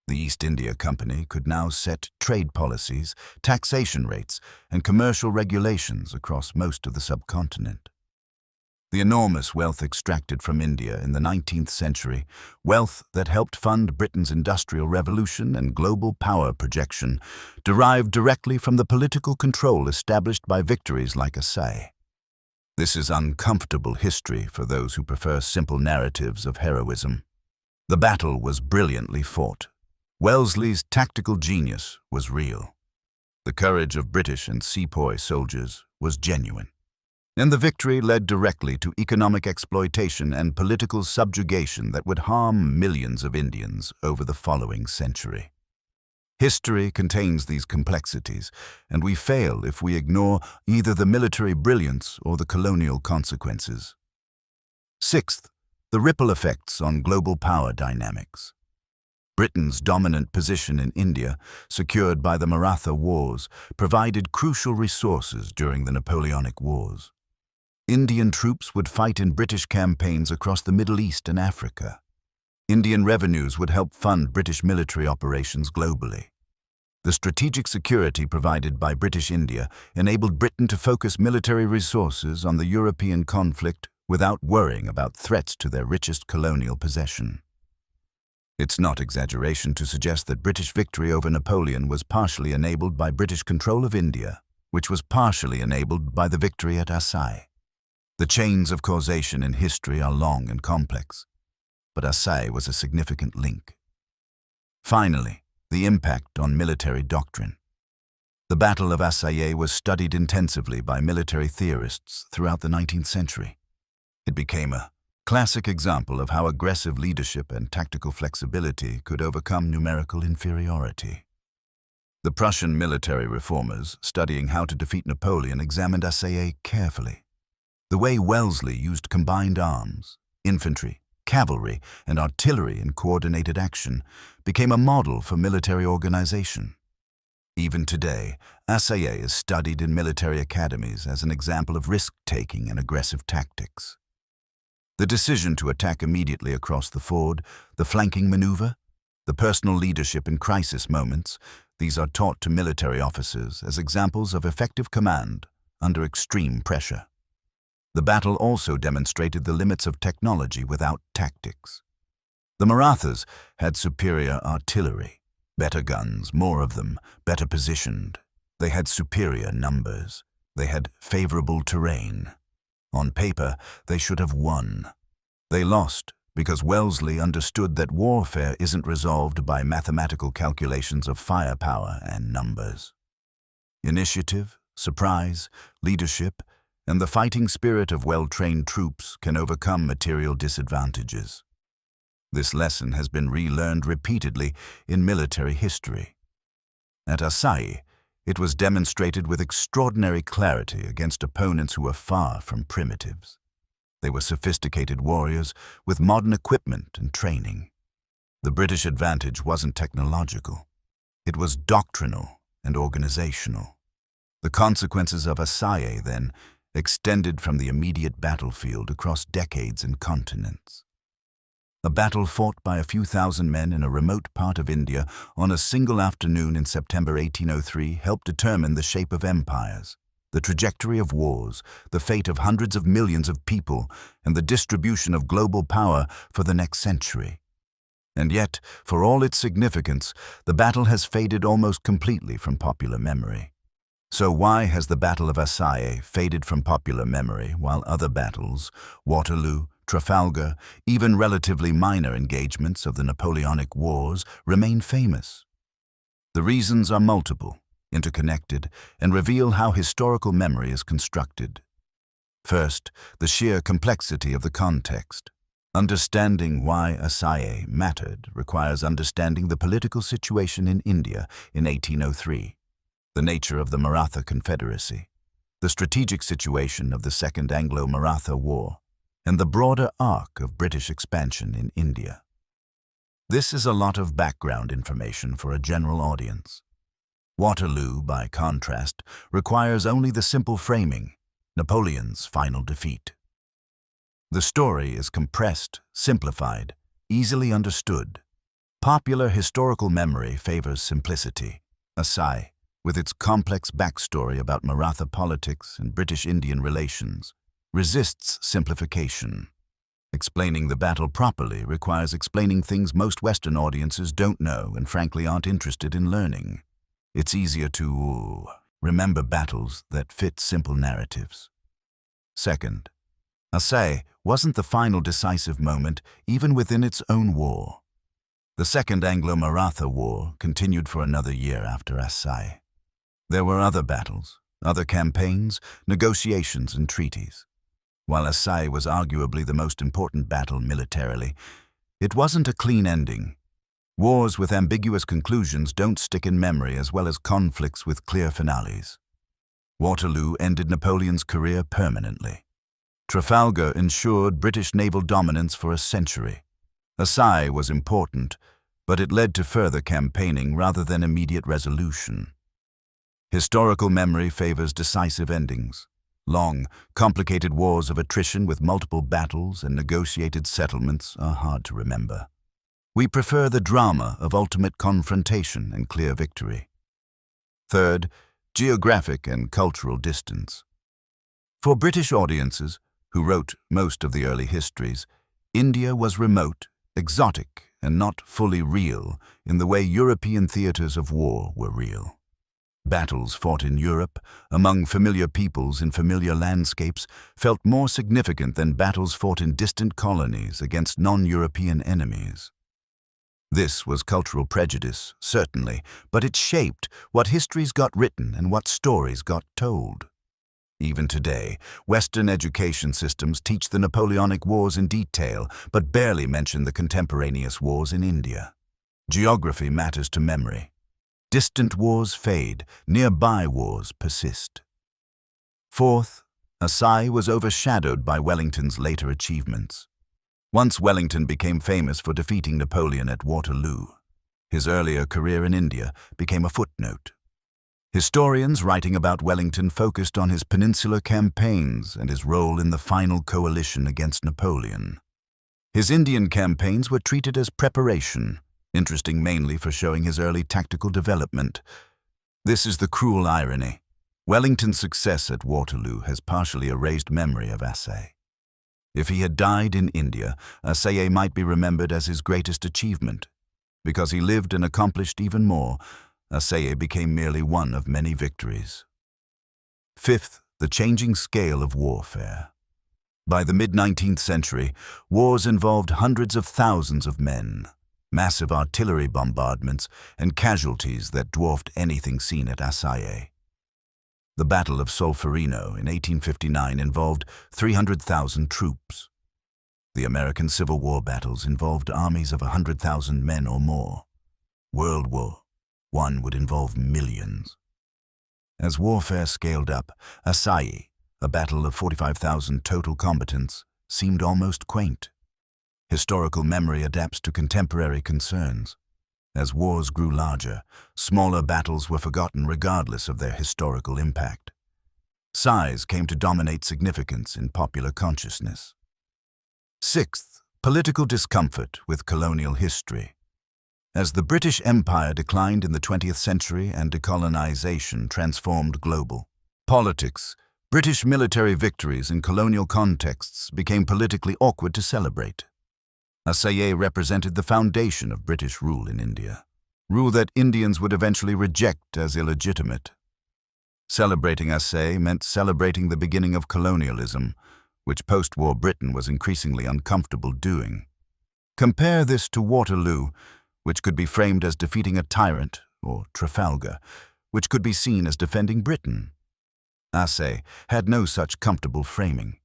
The East India Company could now set trade policies, taxation rates, and commercial regulations across most of the subcontinent. The enormous wealth extracted from India in the 19th century, wealth that helped fund Britain's industrial revolution and global power projection, derived directly from the political control established by victories like Assaye. This is uncomfortable history for those who prefer simple narratives of heroism. The battle was brilliantly fought. Wellesley's tactical genius was real. The courage of British and sepoy soldiers was genuine. And the victory led directly to economic exploitation and political subjugation that would harm millions of Indians over the following century. History contains these complexities, and we fail if we ignore either the military brilliance or the colonial consequences. Sixth, the ripple effects on global power dynamics. Britain's dominant position in India, secured by the Maratha Wars, provided crucial resources during the Napoleonic Wars. Indian troops would fight in British campaigns across the Middle East and Africa. Indian revenues would help fund British military operations globally. The strategic security provided by British India enabled Britain to focus military resources on the European conflict without worrying about threats to their richest colonial possession. It's not exaggeration to suggest that British victory over Napoleon was partially enabled by British control of India, which was partially enabled by the victory at Assaye. The chains of causation in history are long and complex, but Assaye was a significant link. Finally, the impact on military doctrine. The Battle of Assaye was studied intensively by military theorists throughout the 19th century. It became a classic example of how aggressive leadership and tactical flexibility could overcome numerical inferiority. The Prussian military reformers, studying how to defeat Napoleon, examined Assaye carefully. The way Wellesley used combined arms, infantry, cavalry, and artillery in coordinated action became a model for military organization. Even today, Assaye is studied in military academies as an example of risk-taking and aggressive tactics. The decision to attack immediately across the ford, the flanking maneuver, the personal leadership in crisis moments, these are taught to military officers as examples of effective command under extreme pressure. The battle also demonstrated the limits of technology without tactics. The Marathas had superior artillery, better guns, more of them, better positioned. They had superior numbers. They had favorable terrain. On paper, they should have won. They lost because Wellesley understood that warfare isn't resolved by mathematical calculations of firepower and numbers. Initiative, surprise, leadership, and the fighting spirit of well-trained troops can overcome material disadvantages. This lesson has been relearned repeatedly in military history. At Assaye, it was demonstrated with extraordinary clarity against opponents who were far from primitives. They were sophisticated warriors with modern equipment and training. The British advantage wasn't technological. It was doctrinal and organizational. The consequences of Assaye, then, extended from the immediate battlefield across decades and continents. A battle fought by a few thousand men in a remote part of India on a single afternoon in September 1803 helped determine the shape of empires, the trajectory of wars, the fate of hundreds of millions of people, and the distribution of global power for the next century. And yet, for all its significance, the battle has faded almost completely from popular memory. So why has the Battle of Assaye faded from popular memory while other battles, Waterloo, Trafalgar, even relatively minor engagements of the Napoleonic Wars, remain famous? The reasons are multiple, interconnected, and reveal how historical memory is constructed. First, the sheer complexity of the context. Understanding why Assaye mattered requires understanding the political situation in India in 1803, the nature of the Maratha Confederacy, the strategic situation of the Second Anglo-Maratha War, and the broader arc of British expansion in India. This is a lot of background information for a general audience. Waterloo, by contrast, requires only the simple framing, Napoleon's final defeat. The story is compressed, simplified, easily understood. Popular historical memory favors simplicity. Assaye, with its complex backstory about Maratha politics and British-Indian relations, resists simplification. Explaining the battle properly requires explaining things most Western audiences don't know and frankly aren't interested in learning. It's easier to remember battles that fit simple narratives. Second, Assaye wasn't the final decisive moment even within its own war. The Second Anglo-Maratha War continued for another year after Assaye. There were other battles, other campaigns, negotiations and treaties. While Assaye was arguably the most important battle militarily, it wasn't a clean ending. Wars with ambiguous conclusions don't stick in memory as well as conflicts with clear finales. Waterloo ended Napoleon's career permanently. Trafalgar ensured British naval dominance for a century. Assaye was important, but it led to further campaigning rather than immediate resolution. Historical memory favors decisive endings. Long, complicated wars of attrition with multiple battles and negotiated settlements are hard to remember. We prefer the drama of ultimate confrontation and clear victory. Third, geographic and cultural distance. For British audiences, who wrote most of the early histories, India was remote, exotic, and not fully real in the way European theaters of war were real. Battles fought in Europe, among familiar peoples in familiar landscapes, felt more significant than battles fought in distant colonies against non-European enemies. This was cultural prejudice, certainly, but it shaped what histories got written and what stories got told. Even today, Western education systems teach the Napoleonic Wars in detail, but barely mention the contemporaneous wars in India. Geography matters to memory. Distant wars fade, nearby wars persist. Fourth, Assaye was overshadowed by Wellington's later achievements. Once Wellington became famous for defeating Napoleon at Waterloo, his earlier career in India became a footnote. Historians writing about Wellington focused on his peninsular campaigns and his role in the final coalition against Napoleon. His Indian campaigns were treated as preparation, interesting mainly for showing his early tactical development. This is the cruel irony. Wellington's success at Waterloo has partially erased memory of Assaye. If he had died in India, Assaye might be remembered as his greatest achievement. Because he lived and accomplished even more, Assaye became merely one of many victories. Fifth, the changing scale of warfare. By the mid-19th century, wars involved hundreds of thousands of men, massive artillery bombardments, and casualties that dwarfed anything seen at Assaye. The Battle of Solferino in 1859 involved 300,000 troops. The American Civil War battles involved armies of 100,000 men or more. World War I would involve millions. As warfare scaled up, Assaye, a battle of 45,000 total combatants, seemed almost quaint. Historical memory adapts to contemporary concerns. As wars grew larger, smaller battles were forgotten regardless of their historical impact. Size came to dominate significance in popular consciousness. Sixth, political discomfort with colonial history. As the British Empire declined in the 20th century and decolonization transformed global Politics. British military victories in colonial contexts became politically awkward to celebrate. Assaye represented the foundation of British rule in India, rule that Indians would eventually reject as illegitimate. Celebrating Assaye meant celebrating the beginning of colonialism, which post-war Britain was increasingly uncomfortable doing. Compare this to Waterloo, which could be framed as defeating a tyrant, or Trafalgar, which could be seen as defending Britain. Assaye had no such comfortable framing.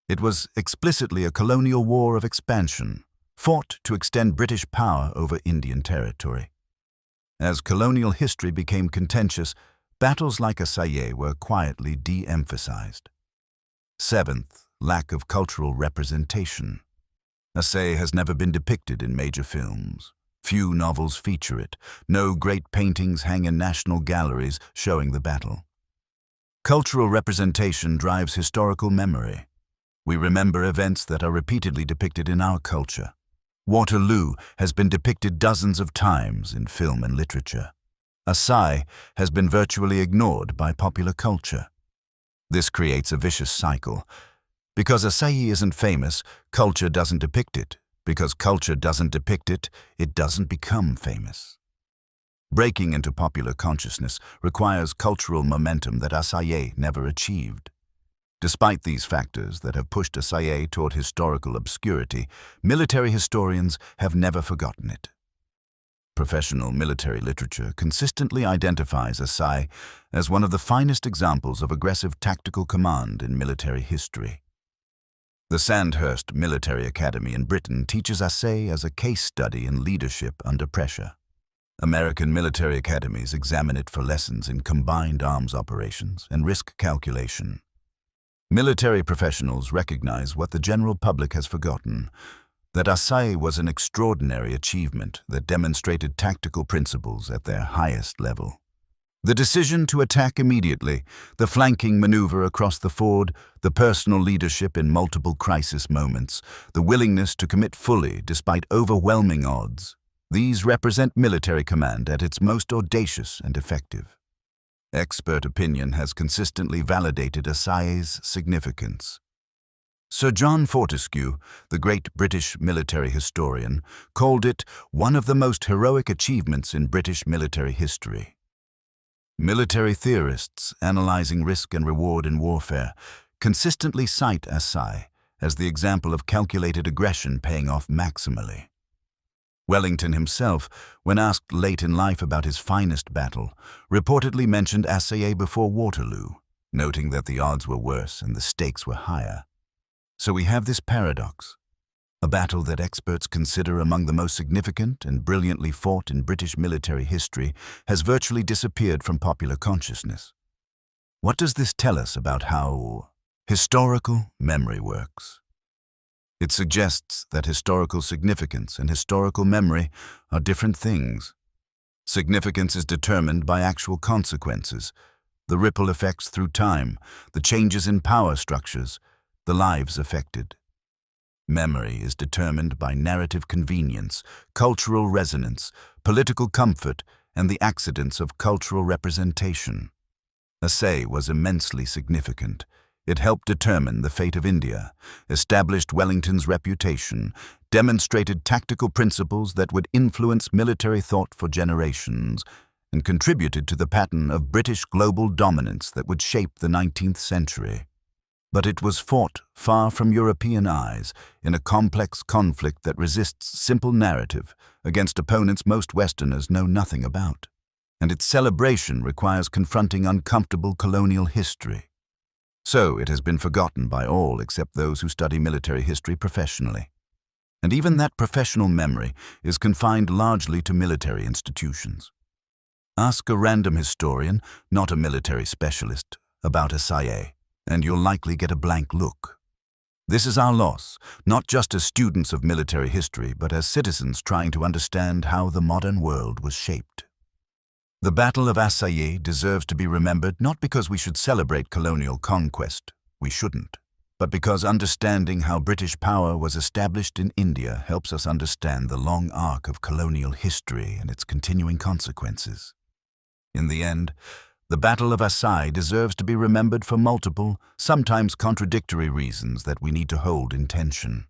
It was explicitly a colonial war of expansion, fought to extend British power over Indian territory. As colonial history became contentious, battles like Assaye were quietly de-emphasized. Seventh, lack of cultural representation. Assaye has never been depicted in major films. Few novels feature it. No great paintings hang in national galleries showing the battle. Cultural representation drives historical memory. We remember events that are repeatedly depicted in our culture. Waterloo has been depicted dozens of times in film and literature. Assaye has been virtually ignored by popular culture. This creates a vicious cycle. Because Assaye isn't famous, culture doesn't depict it. Because culture doesn't depict it, it doesn't become famous. Breaking into popular consciousness requires cultural momentum that Assaye never achieved. Despite these factors that have pushed Assaye toward historical obscurity, military historians have never forgotten it. Professional military literature consistently identifies Assaye as one of the finest examples of aggressive tactical command in military history. The Sandhurst Military Academy in Britain teaches Assaye as a case study in leadership under pressure. American military academies examine it for lessons in combined arms operations and risk calculation. Military professionals recognize what the general public has forgotten, that Assaye was an extraordinary achievement that demonstrated tactical principles at their highest level. The decision to attack immediately, the flanking maneuver across the ford, the personal leadership in multiple crisis moments, the willingness to commit fully despite overwhelming odds, these represent military command at its most audacious and effective. Expert opinion has consistently validated Assaye's significance. Sir John Fortescue, the great British military historian, called it one of the most heroic achievements in British military history. Military theorists analyzing risk and reward in warfare consistently cite Assaye as the example of calculated aggression paying off maximally. Wellington himself, when asked late in life about his finest battle, reportedly mentioned Assaye before Waterloo, noting that the odds were worse and the stakes were higher. So we have this paradox. A battle that experts consider among the most significant and brilliantly fought in British military history has virtually disappeared from popular consciousness. What does this tell us about how historical memory works? It suggests that historical significance and historical memory are different things. Significance is determined by actual consequences, the ripple effects through time, the changes in power structures, the lives affected. Memory is determined by narrative convenience, cultural resonance, political comfort, and the accidents of cultural representation. Assaye was immensely significant. It helped determine the fate of India, established Wellington's reputation, demonstrated tactical principles that would influence military thought for generations, and contributed to the pattern of British global dominance that would shape the 19th century. But it was fought far from European eyes in a complex conflict that resists simple narrative against opponents most Westerners know nothing about. And its celebration requires confronting uncomfortable colonial history. So it has been forgotten by all except those who study military history professionally. And even that professional memory is confined largely to military institutions. Ask a random historian, not a military specialist, about Assaye, and you'll likely get a blank look. This is our loss, not just as students of military history, but as citizens trying to understand how the modern world was shaped. The Battle of Assaye deserves to be remembered not because we should celebrate colonial conquest, we shouldn't, but because understanding how British power was established in India helps us understand the long arc of colonial history and its continuing consequences. In the end, The Battle of Assaye deserves to be remembered for multiple, sometimes contradictory reasons that we need to hold in tension.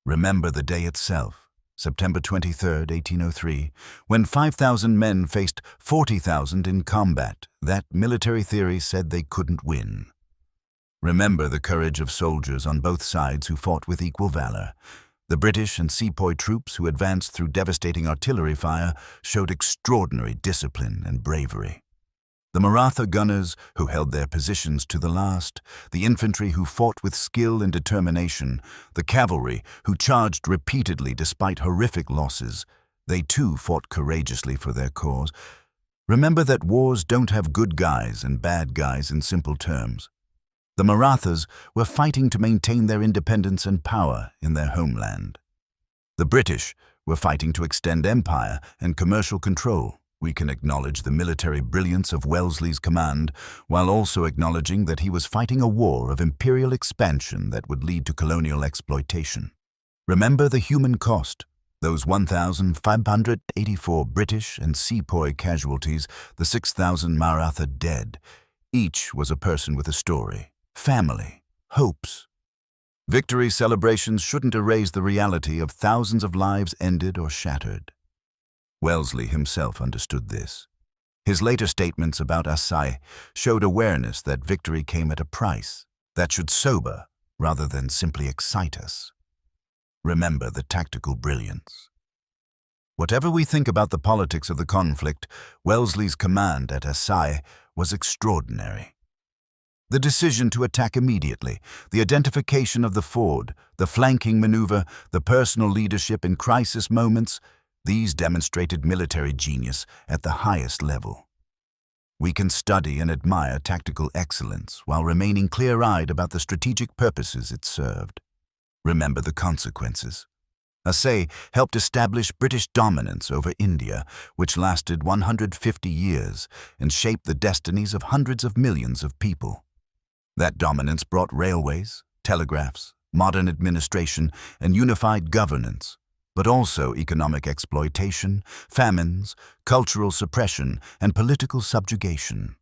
Remember the day itself, September 23, 1803, when 5,000 men faced 40,000 in combat that military theory said they couldn't win. Remember the courage of soldiers on both sides who fought with equal valor. The British and sepoy troops who advanced through devastating artillery fire showed extraordinary discipline and bravery. The Maratha gunners who held their positions to the last, the infantry who fought with skill and determination, the cavalry who charged repeatedly despite horrific losses, they too fought courageously for their cause. Remember that wars don't have good guys and bad guys in simple terms. The Marathas were fighting to maintain their independence and power in their homeland. The British were fighting to extend empire and commercial control. We can acknowledge the military brilliance of Wellesley's command, while also acknowledging that he was fighting a war of imperial expansion that would lead to colonial exploitation. Remember the human cost, those 1,584 British and sepoy casualties, the 6,000 Maratha dead. Each was a person with a story, family, hopes. Victory celebrations shouldn't erase the reality of thousands of lives ended or shattered. Wellesley himself understood this. His later statements about Assaye showed awareness that victory came at a price that should sober rather than simply excite us. Remember the tactical brilliance. Whatever we think about the politics of the conflict, Wellesley's command at Assaye was extraordinary. The decision to attack immediately, the identification of the ford, the flanking maneuver, the personal leadership in crisis moments, these demonstrated military genius at the highest level. We can study and admire tactical excellence while remaining clear-eyed about the strategic purposes it served. Remember the consequences. Assaye helped establish British dominance over India, which lasted 150 years and shaped the destinies of hundreds of millions of people. That dominance brought railways, telegraphs, modern administration, and unified governance, but also economic exploitation, famines, cultural suppression, and political subjugation.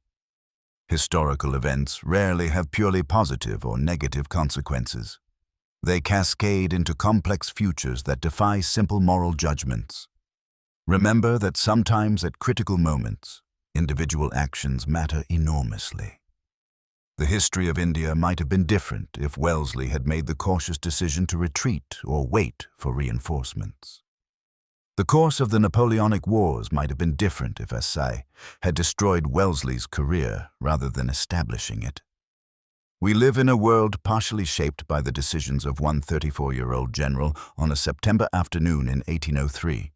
Historical events rarely have purely positive or negative consequences. They cascade into complex futures that defy simple moral judgments. Remember that sometimes at critical moments, individual actions matter enormously. The history of India might have been different if Wellesley had made the cautious decision to retreat or wait for reinforcements. The course of the Napoleonic Wars might have been different if Assaye had destroyed Wellesley's career rather than establishing it. We live in a world partially shaped by the decisions of one 34-year-old general on a September afternoon in 1803.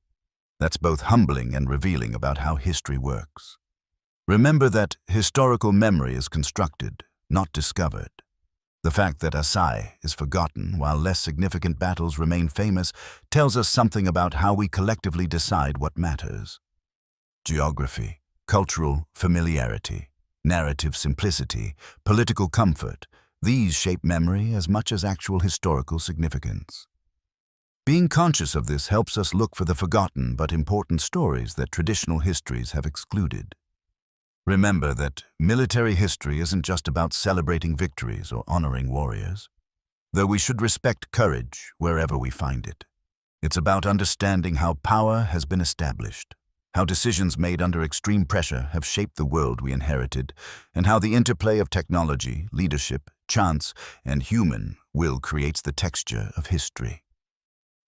That's both humbling and revealing about how history works. Remember that historical memory is constructed, not discovered. The fact that Assaye is forgotten while less significant battles remain famous tells us something about how we collectively decide what matters. Geography, cultural familiarity, narrative simplicity, political comfort, these shape memory as much as actual historical significance. Being conscious of this helps us look for the forgotten but important stories that traditional histories have excluded. Remember that military history isn't just about celebrating victories or honoring warriors, though we should respect courage wherever we find it. It's about understanding how power has been established, how decisions made under extreme pressure have shaped the world we inherited, and how the interplay of technology, leadership, chance, and human will creates the texture of history.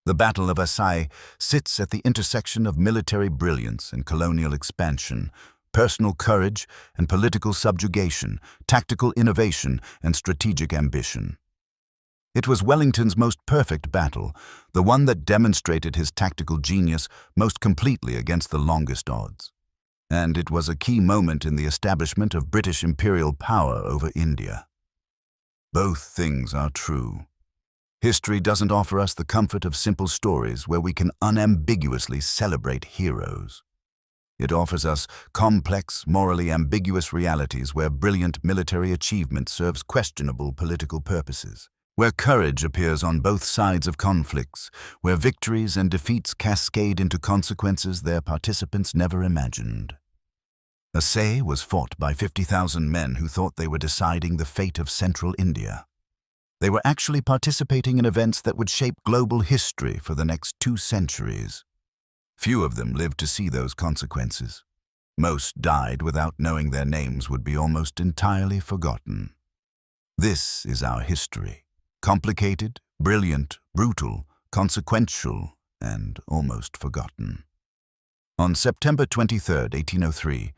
The Battle of Assaye sits at the intersection of military brilliance and colonial expansion, personal courage and political subjugation, tactical innovation and strategic ambition. It was Wellington's most perfect battle, the one that demonstrated his tactical genius most completely against the longest odds. And it was a key moment in the establishment of British imperial power over India. Both things are true. History doesn't offer us the comfort of simple stories where we can unambiguously celebrate heroes. It offers us complex, morally ambiguous realities where brilliant military achievement serves questionable political purposes, where courage appears on both sides of conflicts, where victories and defeats cascade into consequences their participants never imagined. Assaye was fought by 50,000 men who thought they were deciding the fate of central India. They were actually participating in events that would shape global history for the next 2 centuries. Few of them lived to see those consequences. Most died without knowing their names would be almost entirely forgotten. This is our history. Complicated, brilliant, brutal, consequential, and almost forgotten. On September 23, 1803,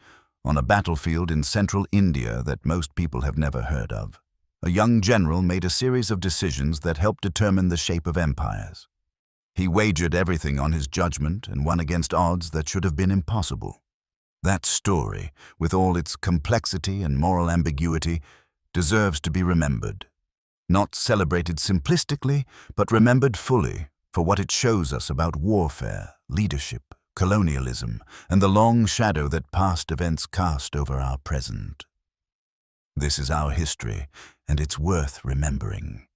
on a battlefield in central India that most people have never heard of, a young general made a series of decisions that helped determine the shape of empires. He wagered everything on his judgment and won against odds that should have been impossible. That story, with all its complexity and moral ambiguity, deserves to be remembered. Not celebrated simplistically, but remembered fully for what it shows us about warfare, leadership, colonialism, and the long shadow that past events cast over our present. This is our history, and it's worth remembering.